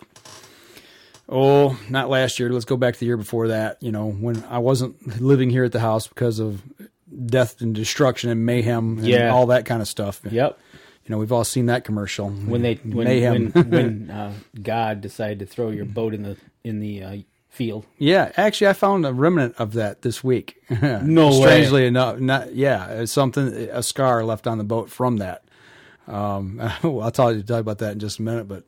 Oh, not last year. Let's go back to the year before that. When I wasn't living here at the house because of death and destruction and mayhem and all that kind of stuff. Yep. We've all seen that commercial. When God decided to throw your boat in the field. Yeah, actually, I found a remnant of that this week. No Strangely way. enough, it's a scar left on the boat from that. I'll talk about that in just a minute, but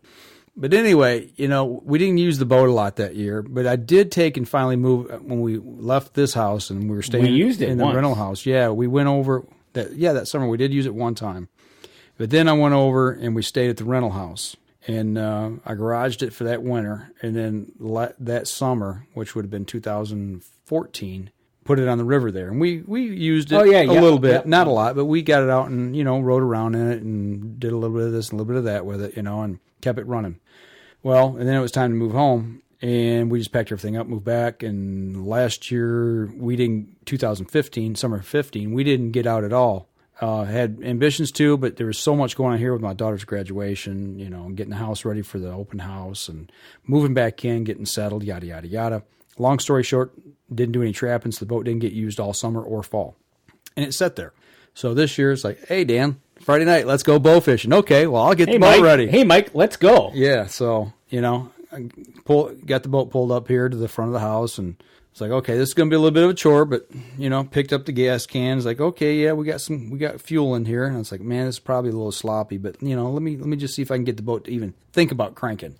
anyway, we didn't use the boat a lot that year, but I did take and finally move when we left this house and we were staying in the rental house. Yeah, we went over that summer. We did use it one time, but then I went over and we stayed at the rental house. And I garaged it for that winter, and then that summer, which would have been 2014, put it on the river there. And we used it a little bit, not a lot, but we got it out and, rode around in it and did a little bit of this and a little bit of that with it, and kept it running. Well, and then it was time to move home, and we just packed everything up, moved back. And last year, 2015, summer of 15, we didn't get out at all. Had ambitions too, but there was so much going on here with my daughter's graduation, getting the house ready for the open house and moving back in, getting settled, yada, yada, yada. Long story short, didn't do any trapping, so the boat didn't get used all summer or fall. And it sat there. So this year it's like, hey, Dan, Friday night, let's go bow fishing. Okay, well, I'll get the boat ready. Hey, Mike, let's go. Yeah, so, I got the boat pulled up here to the front of the house, and it's like, okay, this is going to be a little bit of a chore, but, picked up the gas cans. Like, okay, yeah, we got fuel in here. And I was like, man, this is probably a little sloppy, but, let me just see if I can get the boat to even think about cranking.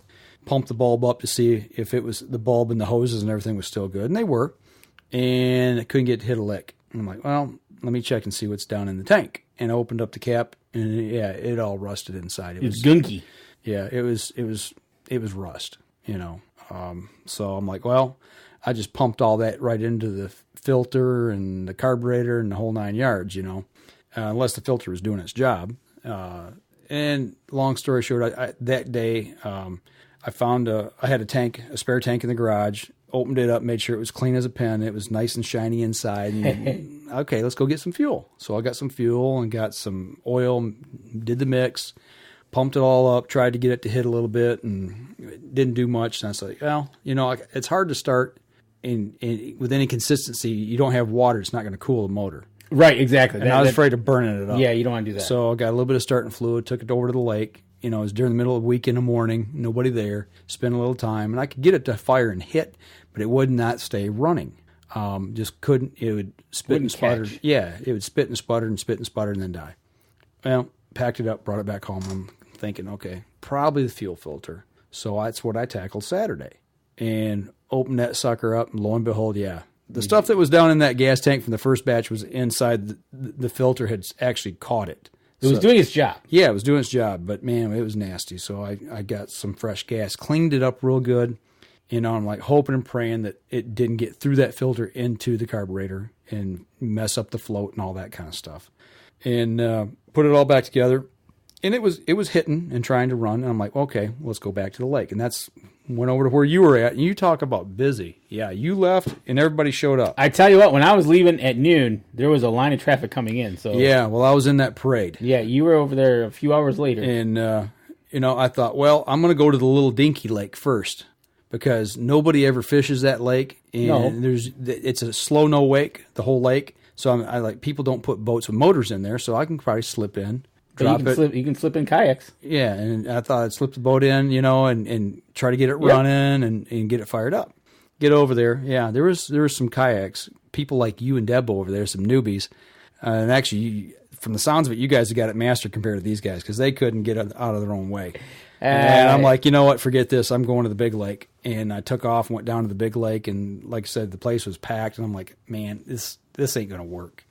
Pump the bulb up to see if it was the bulb and the hoses and everything was still good. And they were. And I couldn't get to hit a lick. And I'm like, well, let me check and see what's down in the tank. And I opened up the cap, and, it all rusted inside. It was gunky. Yeah, it was rust, So I'm like, well, I just pumped all that right into the filter and the carburetor and the whole 9 yards, unless the filter was doing its job. And long story short, that day, I found I had a spare tank in the garage, opened it up, made sure it was clean as a pin. It was nice and shiny inside. And okay, let's go get some fuel. So I got some fuel and got some oil, did the mix, pumped it all up, tried to get it to hit a little bit, and it didn't do much. And I was like, well, it's hard to start with any consistency. You don't have water, it's not going to cool the motor. Right, exactly. And I was afraid of burning it up. Yeah, you don't want to do that. So I got a little bit of starting fluid, took it over to the lake. It was during the middle of the week in the morning, nobody there, spent a little time, and I could get it to fire and hit, but it would not stay running. Just couldn't. It would spit and sputter. Yeah, it would spit and sputter and then die. Well, packed it up, brought it back home. I'm thinking, okay, probably the fuel filter. So that's what I tackled Saturday. And opened that sucker up, and lo and behold, yeah. The stuff that was down in that gas tank from the first batch was inside the filter had actually caught it. It was doing its job. Yeah, it was doing its job, but man, it was nasty. So I got some fresh gas, cleaned it up real good. I'm like hoping and praying that it didn't get through that filter into the carburetor and mess up the float and all that kind of stuff. And put it all back together. And it was hitting and trying to run. And I'm like, okay, let's go back to the lake. And went over to where you were at. And you talk about busy. Yeah, you left and everybody showed up. I tell you what, when I was leaving at noon, there was a line of traffic coming in. So yeah, well, I was in that parade. Yeah, you were over there a few hours later. And, I thought, well, I'm going to go to the little dinky lake first because nobody ever fishes that lake. And it's a slow no wake, the whole lake. So I like people don't put boats with motors in there, so I can probably slip in. You can slip in kayaks. Yeah, and I thought I'd slip the boat in, and try to get it running and get it fired up. Get over there. Yeah, there was some kayaks. People like you and Deb over there, some newbies. And actually, from the sounds of it, you guys have got it mastered compared to these guys because they couldn't get out of their own way. And I'm like, you know what? Forget this. I'm going to the big lake. And I took off and went down to the big lake. And like I said, the place was packed. And I'm like, man, this ain't going to work.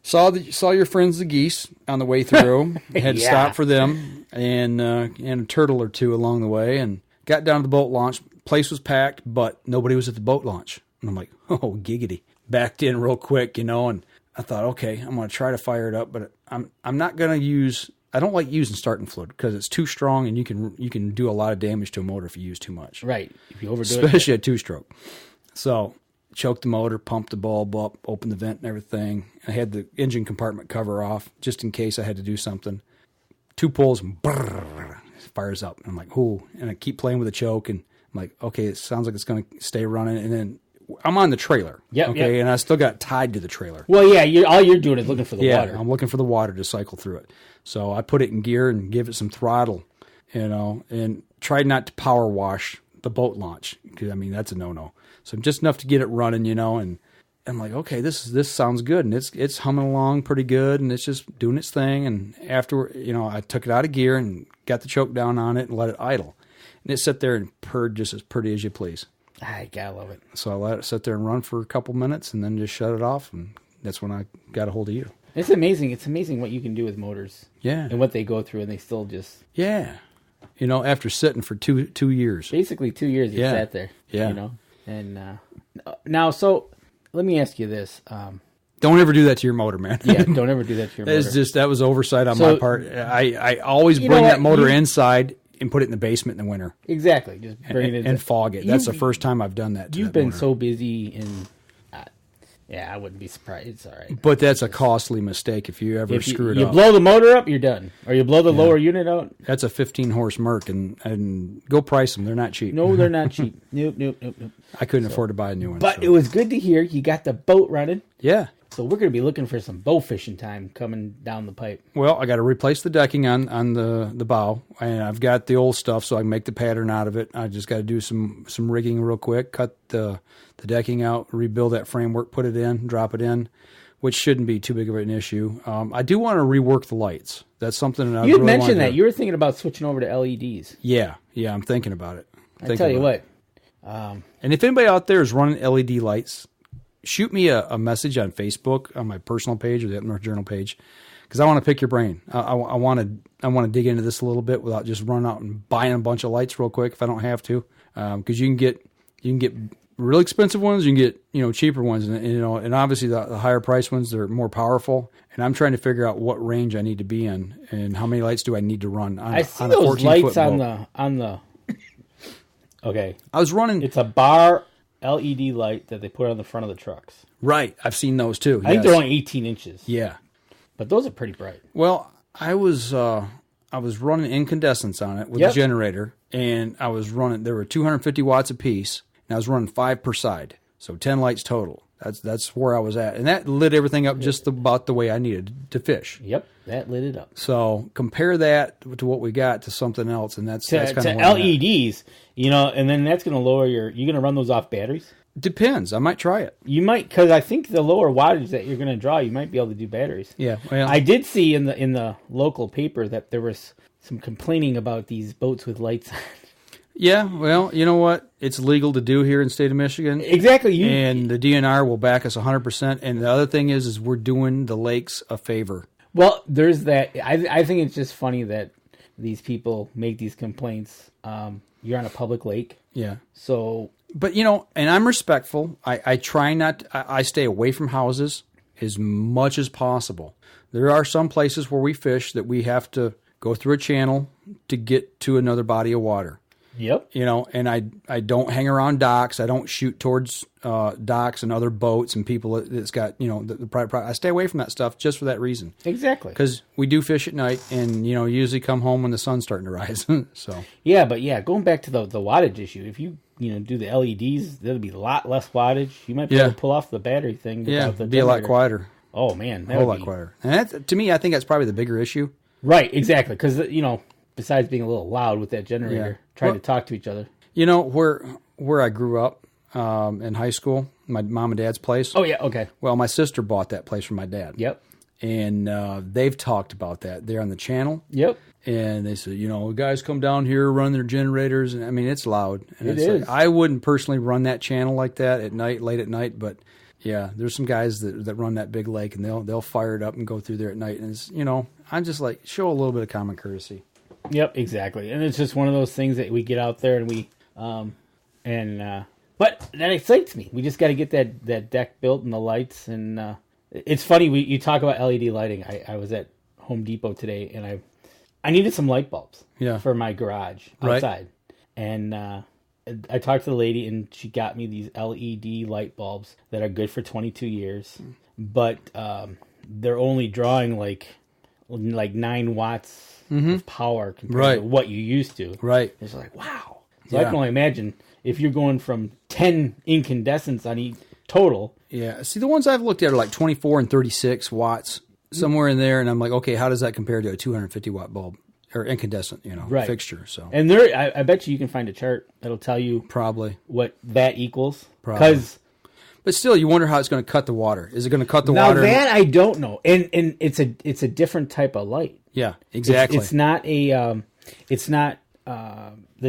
Saw your friends the geese on the way through. Had to stop for them and a turtle or two along the way, and got down to the boat launch. Place was packed, but nobody was at the boat launch. And I'm like, oh, giggity. Backed in real quick, and I thought, okay, I'm going to try to fire it up, but I'm not going to use. I don't like using starting fluid because it's too strong, and you can do a lot of damage to a motor if you use too much. Right, if you overdo it, especially a 2-stroke. So. Choked the motor, pumped the bulb up, opened the vent and everything. I had the engine compartment cover off just in case I had to do something. 2 pulls, and brrr, fires up. And I'm like, ooh. And I keep playing with the choke, and I'm like, okay, it sounds like it's going to stay running. And then I'm on the trailer. Yep, okay, and I still got tied to the trailer. Well, yeah, all you're doing is looking for the water. I'm looking for the water to cycle through it. So I put it in gear and give it some throttle, and tried not to power wash the boat launch because, that's a no-no. So just enough to get it running, and I'm like, okay, this sounds good, and it's humming along pretty good, and it's just doing its thing. And after, I took it out of gear and got the choke down on it and let it idle, and it sat there and purred just as pretty as you please. I gotta love it. So I let it sit there and run for a couple minutes, and then just shut it off, and that's when I got a hold of you. It's amazing. It's amazing what you can do with motors. Yeah, and what they go through, and they still just after sitting for two years, basically 2 years, you sat there. Yeah, And now, so let me ask you this: don't ever do that to your motor, man. Yeah, don't ever do that to your motor. That was oversight on my part. I always bring that motor inside and put it in the basement in the winter. Exactly, just bring it in and fog it. That's the first time I've done that. You've been so busy and. I wouldn't be surprised. It's all right. But that's a costly mistake if you ever screw it up. You blow the motor up, you're done. Or you blow the lower unit out. That's a 15-horse Merc, and go price them. They're not cheap. No, they're not cheap. Nope. I couldn't afford to buy a new one. But it was good to hear you got the boat running. Yeah. So we're going to be looking for some bow fishing time coming down the pipe. Well, I got to replace the decking on the bow, and I've got the old stuff, so I can make the pattern out of it. I just got to do some rigging real quick, cut the decking out, rebuild that framework, put it in, drop it in, which shouldn't be too big of an issue. I do want to rework the lights. That's something that I really mentioned that you were thinking about switching over to LEDs. Yeah, I'm thinking about it. I tell you what. And if anybody out there is running LED lights, shoot me a message on Facebook on my personal page or the Up North Journal page, because I want to pick your brain. I want to dig into this a little bit without just running out and buying a bunch of lights real quick if I don't have to, because you can get really expensive ones, you can get cheaper ones, and obviously the higher price ones, they're more powerful. And I'm trying to figure out what range I need to be in and how many lights do I need to run. I see those lights on the. Okay, I was running. It's a bar LED light that they put on the front of the trucks. Right, I've seen those too. I think they're only 18 inches. Yeah, but those are pretty bright. Well, I was running incandescents on it with a generator, and I was running. There were 250 watts a piece, and I was running 5 per side, so 10 lights total. That's where I was at, and that lit everything up just about the way I needed to fish. Yep, that lit it up. So compare that to what we got to something else, and that's kind of to LEDs, and then that's going to lower you're going to run those off batteries? Depends. I might try it. You might, because I think the lower wattage that you're going to draw, you might be able to do batteries. Yeah, well, I did see in the local paper that there was some complaining about these boats with lights on. Yeah, well, you know what? It's legal to do here in the state of Michigan. Exactly. And the DNR will back us 100%. And the other thing is we're doing the lakes a favor. Well, there's that. I think it's just funny that these people make these complaints. You're on a public lake. Yeah. So. But, and I'm respectful. I try not, I stay away from houses as much as possible. There are some places where we fish that we have to go through a channel to get to another body of water. Yep. And I don't hang around docks. I don't shoot towards docks and other boats and people that's got, the private. I stay away from that stuff just for that reason. Exactly. Because we do fish at night and, usually come home when the sun's starting to rise. So. Yeah, but going back to the wattage issue, if you, do the LEDs, there'll be a lot less wattage. You might be able to pull off the battery thing. Yeah, be a lot quieter. Oh, man. A whole lot quieter. And that, to me, I think that's probably the bigger issue. Right, exactly. Because, besides being a little loud with that generator, trying to talk to each other. Where I grew up in high school, my mom and dad's place. Oh, yeah, okay. Well, my sister bought that place from my dad. Yep. And they've talked about that. They're on the channel. Yep. And they said, guys come down here, run their generators. And I mean, it's loud. And it is. Like, I wouldn't personally run that channel like that at night, late at night. But, yeah, there's some guys that run that big lake, and they'll fire it up and go through there at night. And, it's, I'm just like, show a little bit of common courtesy. Yep, exactly. And it's just one of those things that we get out there and we, but that excites me. We just got to get that deck built and the lights. And it's funny, you talk about LED lighting. I was at Home Depot today and I needed some light bulbs for my garage outside. Right. And I talked to the lady and she got me these LED light bulbs that are good for 22 years. But they're only drawing like 9 watts of power compared to what you used to. Right. It's like, wow. So I can only imagine if you're going from 10 incandescents on each total. Yeah. See, the ones I've looked at are like 24 and 36 watts, somewhere in there. And I'm like, okay, how does that compare to a 250 watt bulb or incandescent, fixture? So. And I bet you can find a chart that'll tell you probably what that equals. Probably. But still, you wonder how it's going to cut the water. Is it going to cut the water? Now that I don't know, and it's a different type of light. Yeah, exactly. It's not the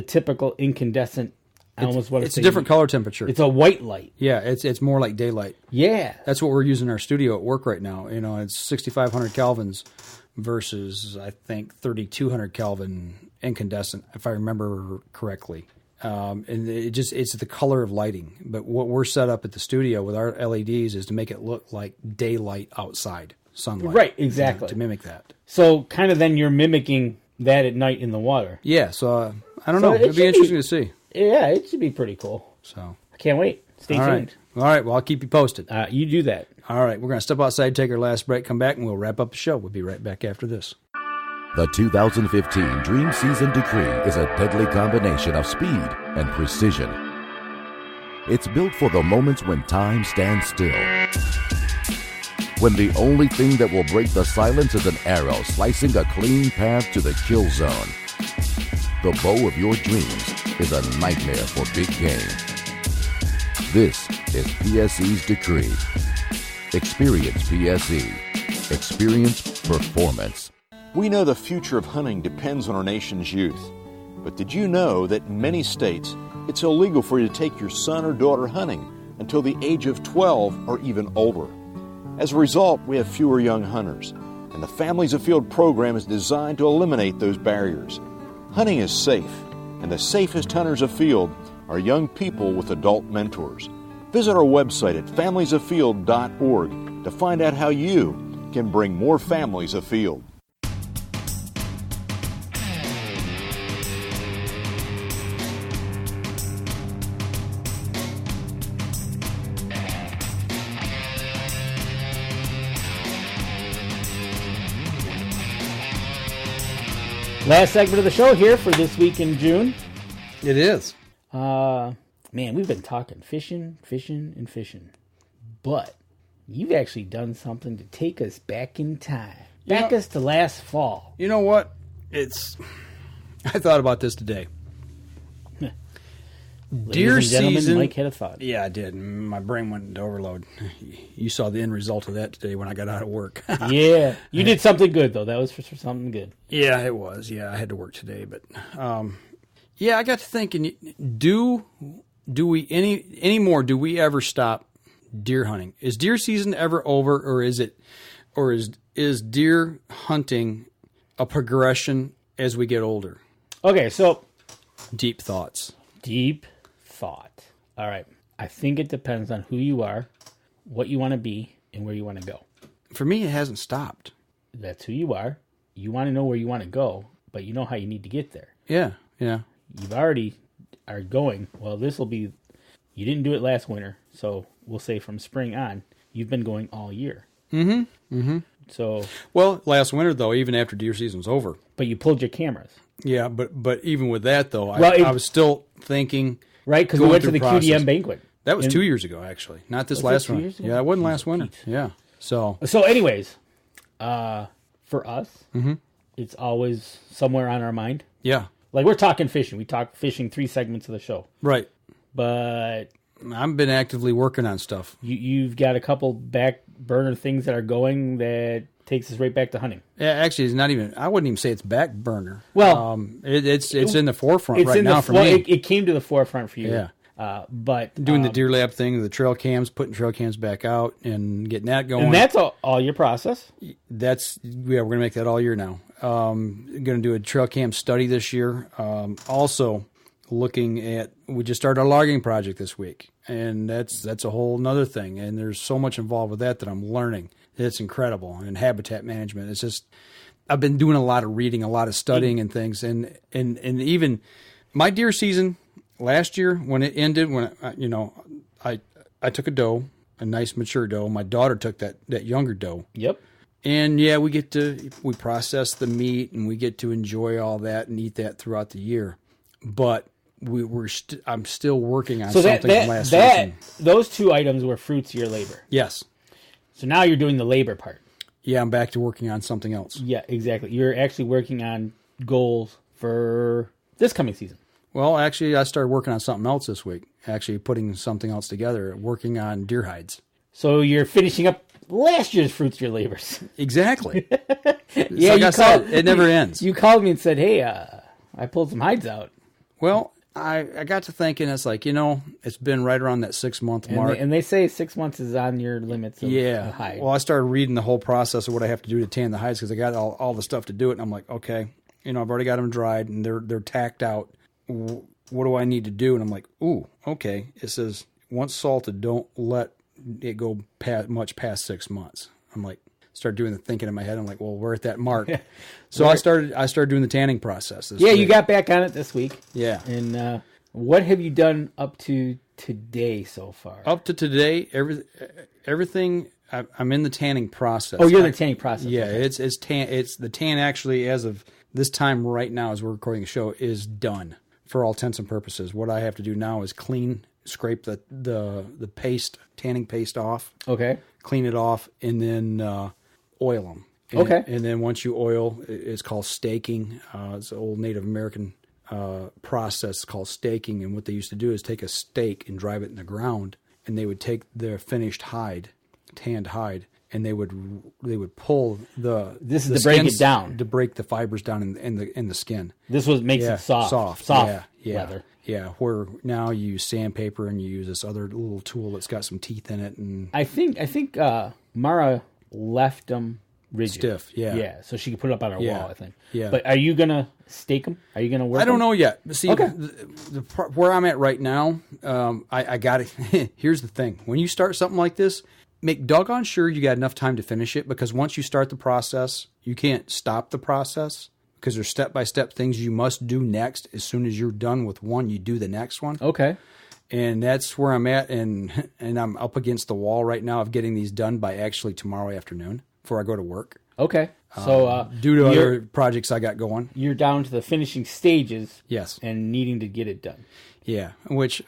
typical incandescent. It's a different color temperature. It's a white light. Yeah, it's more like daylight. Yeah, that's what we're using in our studio at work right now. It's 6,500 kelvins versus I think 3,200 Kelvin incandescent, if I remember correctly. And it's the color of lighting. But what we're set up at the studio with our LEDs is to make it look like daylight outside, sunlight. Right, exactly. To mimic that. So kind of then you're mimicking that at night in the water. Yeah, so I don't know. It'd be interesting to see. Yeah, it should be pretty cool. So I can't wait. Stay tuned. All right, well, I'll keep you posted. You do that. All right, we're going to step outside, take our last break, come back, and we'll wrap up the show. We'll be right back after this. The 2015 Dream Season Decree is a deadly combination of speed and precision. It's built for the moments when time stands still. When the only thing that will break the silence is an arrow slicing a clean path to the kill zone. The bow of your dreams is a nightmare for big game. This is PSE's Decree. Experience PSE. Experience performance. We know the future of hunting depends on our nation's youth. But did you know that in many states, it's illegal for you to take your son or daughter hunting until the age of 12 or even older. As a result, we have fewer young hunters, and the Families Afield program is designed to eliminate those barriers. Hunting is safe, and the safest hunters afield are young people with adult mentors. Visit our website at familiesafield.org to find out how you can bring more families afield. Last segment of the show here for this week in June. It is. Man, we've been talking fishing. But you've actually done something to take us back in time. Back us to last fall. You know what? I thought about this today. Deer season. Mike had a thought. Yeah, I did. My brain went into overload. You saw the end result of that today when I got out of work. Yeah. You did something good, though. That was for something good. Yeah, it was. Yeah, I had to work today. But, yeah, I got to thinking, do we anymore, do we ever stop deer hunting? Is deer season ever over, or is deer hunting a progression as we get older? Okay, so deep thoughts. Deep thought. All right. I think it depends on who you are, what you want to be, and where you want to go. For me, it hasn't stopped. That's who you are. You want to know where you want to go, but you know how you need to get there. Yeah, yeah. You've already are going, well, this will be, you didn't do it last winter, so we'll say from spring on, you've been going all year. Mm-hmm, mm-hmm. So, well, last winter, though, even after deer season was over. But you pulled your cameras. Yeah, but even with that, though, I was still thinking. Right, because we went to the QDM banquet. That was 2 years ago, actually. Not this last one. Yeah, it wasn't last winter. Yeah. So anyways, for us, it's always somewhere on our mind. Yeah. Like, we're talking fishing. We talk fishing 3 segments of the show. Right. But I've been actively working on stuff. You've got a couple back burner things that are going that takes us right back to hunting. Yeah, actually, it's not even. I wouldn't even say it's back burner. Well, it's in the forefront right now for me. It came to the forefront for you. Yeah. But doing the deer lab thing, the trail cams, putting trail cams back out, and getting that going. And that's all your process. We're gonna make that all year now. Going to do a trail cam study this year. Also, looking at, we just started a logging project this week, and that's a whole nother thing. And there's so much involved with that I'm learning. It's incredible. And habitat management. It's just, I've been doing a lot of reading, a lot of studying and things. And even my deer season last year, when it ended, I took a doe, a nice mature doe. My daughter took that younger doe. Yep. And yeah, we process the meat and we get to enjoy all that and eat that throughout the year. But I'm still working on something from last season. Those 2 items were fruits of your labor. Yes. So now you're doing the labor part. Yeah, I'm back to working on something else. Yeah, exactly. You're actually working on goals for this coming season. Well, actually, I started working on something else this week. Actually, putting something else together, working on deer hides. So you're finishing up last year's fruits of your labors. Exactly. Yeah, like I said, it never ends. You called me and said, hey, I pulled some hides out. Well, I got to thinking, it's like, it's been right around that 6-month mark. And they say 6 months is on your limits of hide. Well, I started reading the whole process of what I have to do to tan the hides because I got all the stuff to do it. And I'm like, okay, I've already got them dried and they're tacked out. What do I need to do? And I'm like, ooh, okay. It says, once salted, don't let it go much past 6 months. I'm like, start doing the thinking in my head. I'm like, well, we're at that mark. So I started doing the tanning process. You got back on it this week. Yeah. And what have you done up to today so far? Up to today, everything. I'm in the tanning process. Oh, you're in the tanning process. Yeah, okay. It's the tan actually, as of this time right now, as we're recording the show, is done for all intents and purposes. What I have to do now is scrape the paste, tanning paste off. Okay. Clean it off, and then oil them. And then once you oil, it's called staking. It's an old Native American process called staking. And what they used to do is take a stake and drive it in the ground, and they would take their finished hide, tanned hide, and they would pull the this is to break it down, to break the fibers down in the skin. This makes it soft leather. Yeah, where now you use sandpaper and you use this other little tool that's got some teeth in it. And I think Mara left them rigid. Stiff, yeah. Yeah, so she could put it up on her wall, I think. Yeah. But are you going to stake them? Are you going to work I don't them? know yet. See, Okay. Where I'm at right now, I got it. Here's the thing. When you start something like this, make doggone sure you got enough time to finish it, because once you start the process, you can't stop the process, because there's step-by-step things you must do next. As soon as you're done with one, you do the next one. Okay. And that's where I'm at, and I'm up against the wall right now of getting these done by actually tomorrow afternoon before I go to work. Okay. So due to other projects I got going. You're down to the finishing stages. Yes. And needing to get it done. Yeah, which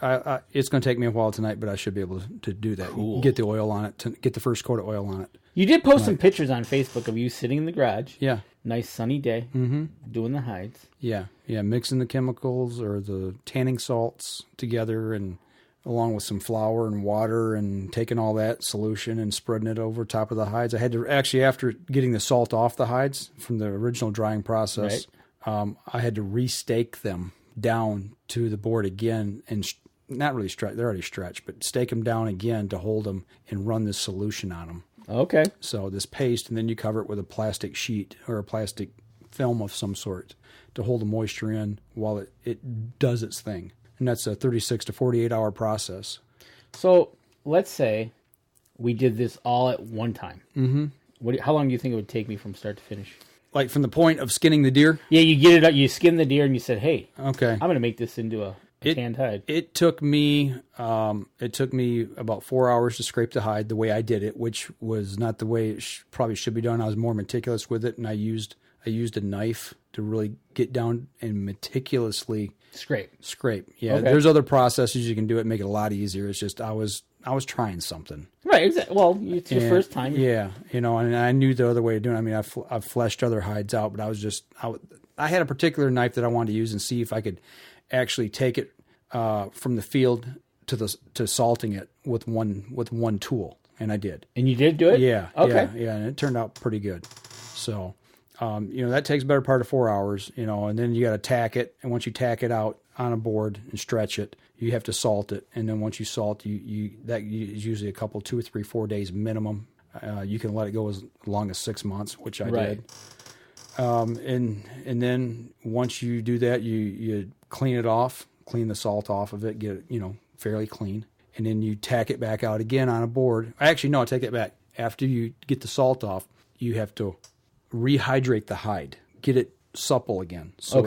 it's going to take me a while tonight, but I should be able to do that. Cool. Get the oil on it, get the first coat of oil on it. You did post some pictures on Facebook of you sitting in the garage. Yeah. Nice sunny day. Mm-hmm. Doing the hides. Yeah, mixing the chemicals or the tanning salts together, and along with some flour and water, and taking all that solution and spreading it over top of the hides. I had to actually, after getting the salt off the hides from the original drying process, I had to restake them down to the board again, and not really stretch. They're already stretched, but stake them down again to hold them and run this solution on them. Okay. So this paste, and then you cover it with a plastic sheet or a plastic film of some sort to hold the moisture in while it does its thing. And that's a 36 to 48 hour process. So let's say we did this all at one time. Mm-hmm. How long do you think it would take me from start to finish? Like from the point of skinning the deer? Yeah, you get it up, you skin the deer, and you said, "Hey, okay, I'm going to make this into a tanned hide." It took me about 4 hours to scrape the hide the way I did it, which was not the way it probably should be done. I was more meticulous with it, and I used a knife to really get down and meticulously scrape. Yeah, okay. There's other processes you can do it, make it a lot easier. It's just I was trying something. Right. Exactly. Well, it's your first time. Yeah. And I knew the other way of doing it. I mean, I've fleshed other hides out, but I had a particular knife that I wanted to use and see if I could actually take it from the field to salting it with one tool, and I did. And you did do it? Yeah. Okay. Yeah, and it turned out pretty good. So, that takes a better part of 4 hours, and then you got to tack it, and once you tack it out on a board and stretch it, you have to salt it, and then once you salt, that is usually a couple, 2 or 3, 4 days minimum. You can let it go as long as 6 months, which I did. And then once you do that, you clean it off, clean the salt off of it, get it, fairly clean. And then you tack it back out again on a board. Actually, no, I take that back. After you get the salt off, you have to rehydrate the hide, get it supple again. So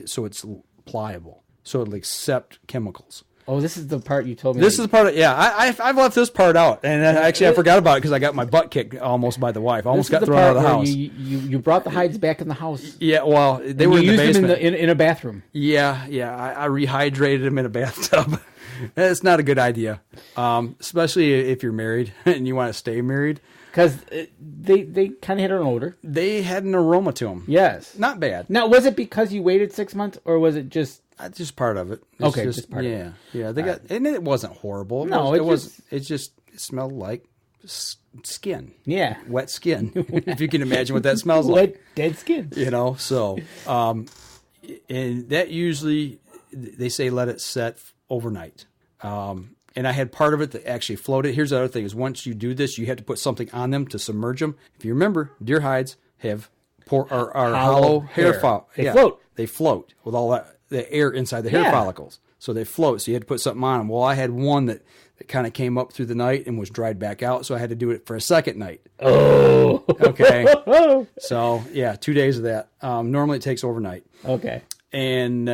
so it's pliable, so it'll accept chemicals. Oh, this is the part you told me. This is the part. I've left this part out, and actually I forgot about it because I got my butt kicked almost by the wife. I almost got thrown out of the house. You brought the hides back in the house. Yeah, well, they were in the basement. Them in a bathroom. Yeah. I rehydrated them in a bathtub. That's not a good idea, especially if you're married and you want to stay married. Because they kind of had an odor. They had an aroma to them. Yes. Not bad. Now, was it because you waited 6 months, or was it just... That's just part of it. Just part of it. Yeah. They got, and it wasn't horrible. It smelled like skin. Yeah. Wet skin. If you can imagine what that smells like. Wet, dead skin. So, and that usually, they say let it set overnight. And I had part of it that actually floated. Here's the other thing: is once you do this, you have to put something on them to submerge them. If you remember, deer hides have hollow hair follicles. They float with all the air inside the hair follicles, so they float. So you had to put something on them. Well, I had one that kind of came up through the night and was dried back out, so I had to do it for a second night. Oh, okay. So 2 days of that. Normally it takes overnight. Okay. And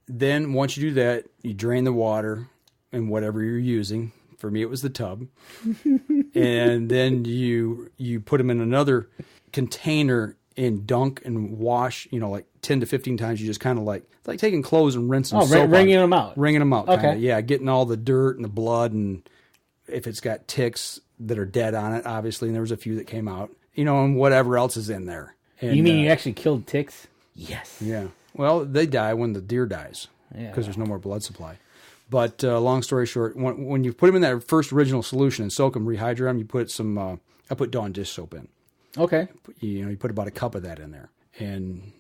then once you do that, you drain the water and whatever you're using. For me, it was the tub. And then you put them in another container and dunk and wash, like 10 to 15 times. You just kind of like taking clothes and rinsing soap. Wringing them out. Wringing them out. Okay. Kinda. Yeah, getting all the dirt and the blood, and if it's got ticks that are dead on it, obviously, and there was a few that came out, and whatever else is in there. And, you mean you actually killed ticks? Yes. Yeah. Well, they die when the deer dies because there's no more blood supply. But long story short, when you put them in that first original solution and soak them, rehydrate them, you put some I put Dawn dish soap in. Okay. You put about a cup of that in there, and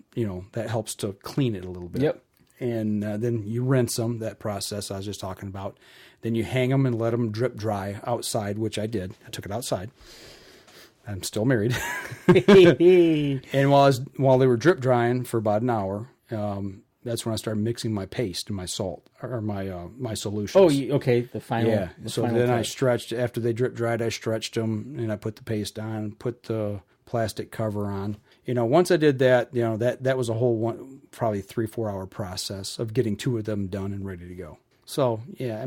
that helps to clean it a little bit. Yep. And then you rinse them. That process I was just talking about. Then you hang them and let them drip dry outside, which I did. I took it outside. I'm still married. And while they were drip drying for about an hour, that's when I started mixing my paste and my salt or my solutions. Oh, okay. The final. Yeah. So final then type. I stretched after they drip dried. I stretched them and I put the paste on, put the plastic cover on. Once I did that, that was a whole probably 3-4 hour process of getting 2 of them done and ready to go. So yeah,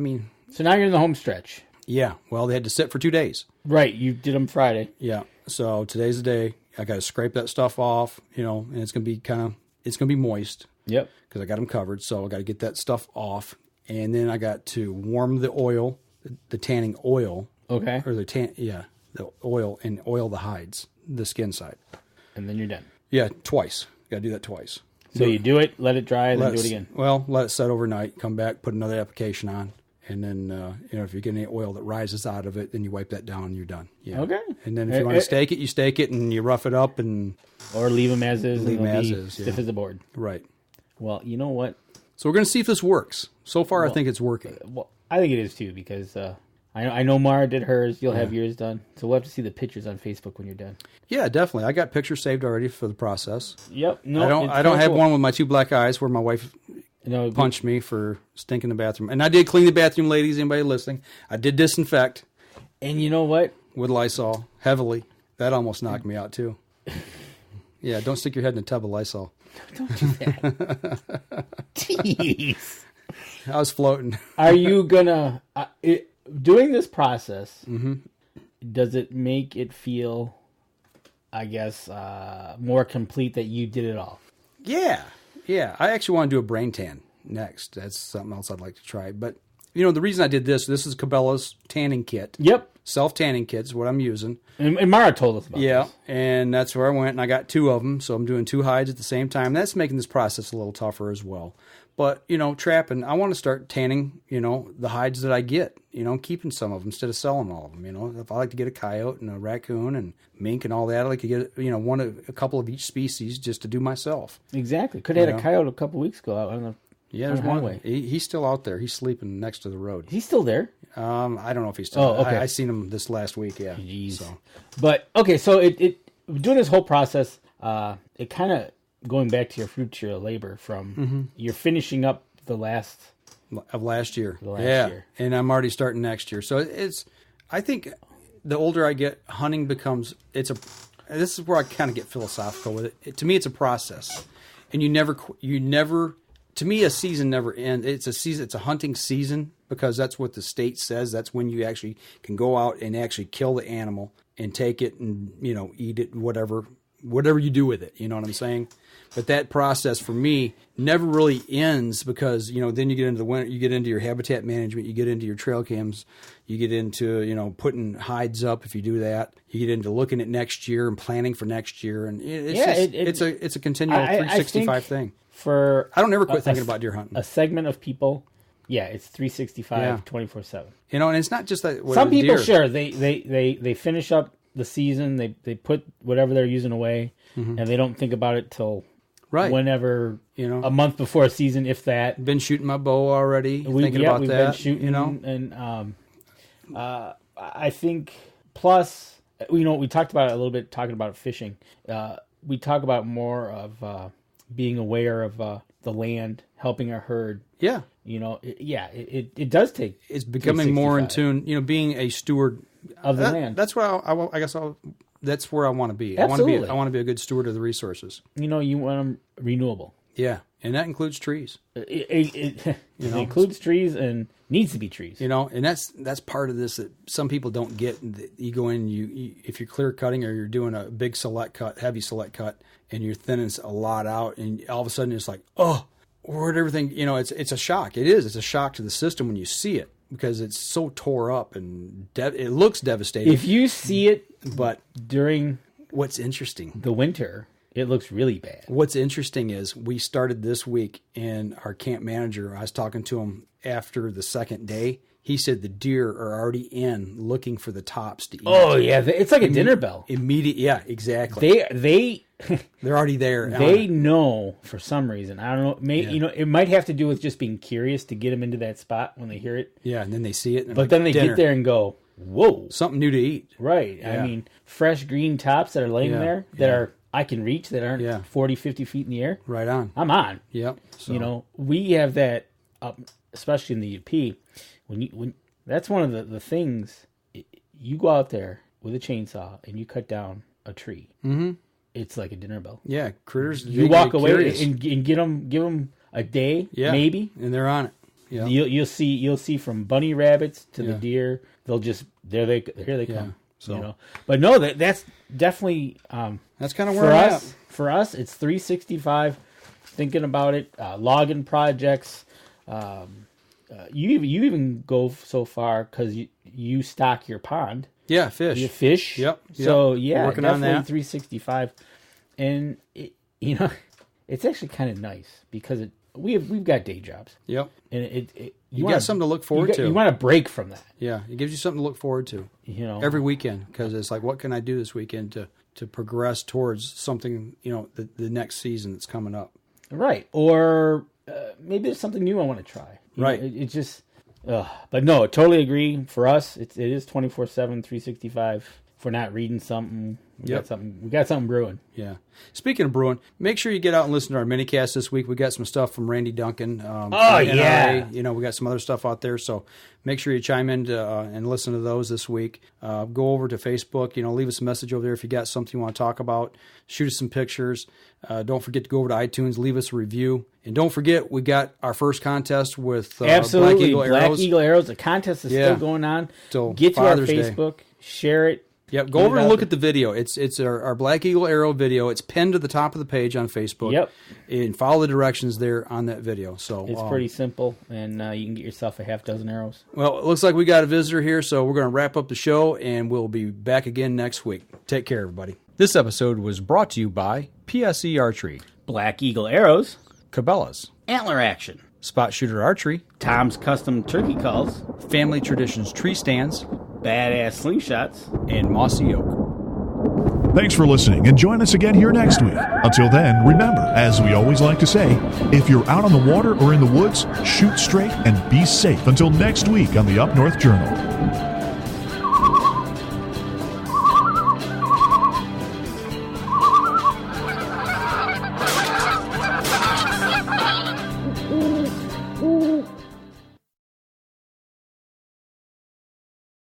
So now you're in the home stretch. Yeah. Well, they had to sit for 2 days. Right. You did them Friday. Yeah. So today's the day. I got to scrape that stuff off, and it's going to be moist. Yep. Because I got them covered. So I got to get that stuff off. And then I got to warm the oil, the tanning oil. Okay. Or the oil, and oil the hides, the skin side. And then you're done. Yeah, twice. Got to do that twice. So you do it, let it dry, then do it again. Well, let it set overnight, come back, put another application on. And then, if you get any oil that rises out of it, then you wipe that down and you're done. Yeah. Okay. And then if you want to stake it, you stake it and you rough it up or leave them as is. Leave them as is. Stiff as a board. Right. Well, you know what? So we're going to see if this works. So far, I think it's working. Well, I think it is too because I know Mara did hers. You'll have yours done. So we'll have to see the pictures on Facebook when you're done. Yeah, definitely. I got pictures saved already for the process. Yep. No, I don't have one with my 2 black eyes where my wife punched me for stinking the bathroom. And I did clean the bathroom, ladies. Anybody listening? I did disinfect. And you know what? With Lysol, heavily. That almost knocked me out too. Yeah, don't stick your head in a tub of Lysol. Don't do that. Jeez. I was floating. Are you gonna doing this process? Mm-hmm. Does it make it feel, I guess, more complete that you did it all? Yeah. I actually want to do a brain tan next. That's something else I'd like to try. But the reason I did this is Cabela's tanning kit. Yep. Self-tanning kit is what I'm using. And Mara told us about this. Yeah, and that's where I went, and I got 2 of them, so I'm doing 2 hides at the same time. That's making this process a little tougher as well. But, trapping, I want to start tanning, the hides that I get, keeping some of them instead of selling all of them, If I like to get a coyote and a raccoon and mink and all that, I like to get, a couple of each species just to do myself. Exactly. Could have had a coyote a couple weeks ago. I don't know. Yeah, there's one. He's still out there. He's sleeping next to the road. He's still there? I don't know if he's still there. I seen him this last week, yeah. Jeez. So. But, okay, so it doing this whole process, it kind of, going back to your future labor from, you're finishing up the last... Of last year. Year. And I'm already starting next year. So I think the older I get, hunting becomes, this is where I kind of get philosophical with it. To me, it's a process. And you never, to me, a season never ends. It's a season. It's a hunting season because that's what the state says. That's when you actually can go out and actually kill the animal and take it and, eat it, whatever you do with it. You know what I'm saying? But that process for me never really ends because, then you get into the winter, you get into your habitat management, you get into your trail cams, you get into, putting hides up if you do that. You get into looking at next year and planning for next year. And it's a continual 365 thing. I don't ever quit thinking about deer hunting. A segment of people, it's 365, 24/7. And it's not just that. Some people, sure, they finish up the season, they put whatever they're using away, and they don't think about it till whenever, a month before a season, if that. Been shooting my bow already, thinking about we've that. Been shooting, and I think, plus, we talked about it a little bit, talking about fishing. We talk about more of being aware of the land, helping our herd. Yeah. It does take. It's becoming more in tune, being a steward of the land. That's what I guess that's where I want to be. Absolutely. I want to be a good steward of the resources. You want them renewable. Yeah, and that includes trees. It includes trees and needs to be trees. And that's part of this that some people don't get. You go in, if you're clear cutting or you're doing a big heavy select cut, and you're thinning a lot out, and all of a sudden it's like, where'd everything? It's a shock. It is. It's a shock to the system when you see it because it's so tore up and it looks devastating. If you see it, but during what's interesting, the winter. It looks really bad. What's interesting is we started this week, and our camp manager, I was talking to him after the second day. he said the deer are already in looking for the tops to eat. Oh yeah, it's like a dinner bell. Yeah, exactly. They're already there. They know for some reason. I don't know. Maybe it might have to do with just being curious to get them into that spot when they hear it. Yeah, and then they see it. But then they get there and go, "Whoa, something new to eat!" Right. Yeah. I mean, fresh green tops that are laying there that are I can reach that aren't 40, 50 feet in the air. Right on. I'm on. Yep. So. We have that up, especially in the UP. When that's one of the things. You go out there with a chainsaw and you cut down a tree. Mm-hmm. It's like a dinner bell. Yeah, critters. You walk away and give them a day, maybe, and they're on it. Yeah, you'll see from bunny rabbits to the deer. They'll just here they come. So, but no, that's definitely that's kind of where we're at. For us, it's 365. Thinking about it, logging projects. You even go so far because you stock your pond. Yeah, fish. You fish. Yep. So yeah, working definitely on that. 365, and it's actually kind of nice because we've got day jobs. Yep. And you got something to look forward to. You want to break from that. Yeah, it gives you something to look forward to. Every weekend, because it's like, what can I do this weekend to progress towards something? The next season that's coming up. Right. Or maybe there's something new I want to try. Right. It's just. But no, totally agree. For us, it is 24/7, 365. If we're not reading something, we got something brewing. Yeah. Speaking of brewing, make sure you get out and listen to our minicast this week. We got some stuff from Randy Duncan. Yeah. We got some other stuff out there, so make sure you chime in and listen to those this week. Go over to Facebook. Leave us a message over there if you got something you want to talk about. Shoot us some pictures. Don't forget to go over to iTunes. Leave us a review. And don't forget, we got our first contest with Absolutely. Black Eagle Arrows. Black Eagle Arrows. The contest is still going on. Get to Father's our Facebook. Day. Share it. Yep, go over and look at the video. It's our Black Eagle Arrow video. It's pinned to the top of the page on Facebook. Yep. And follow the directions there on that video. So it's pretty simple, and you can get yourself a half dozen arrows. Well, it looks like we got a visitor here, so we're going to wrap up the show, and we'll be back again next week. Take care, everybody. This episode was brought to you by PSE Archery, Black Eagle Arrows, Cabela's, Antler Action, Spot Shooter Archery, Tom's Custom Turkey Calls, Family Traditions Tree Stands, Badass Slingshots, and Mossy Oak. Thanks for listening, and join us again here next week. Until then, remember, as we always like to say, if you're out on the water or in the woods, shoot straight and be safe until next week on the Up North Journal.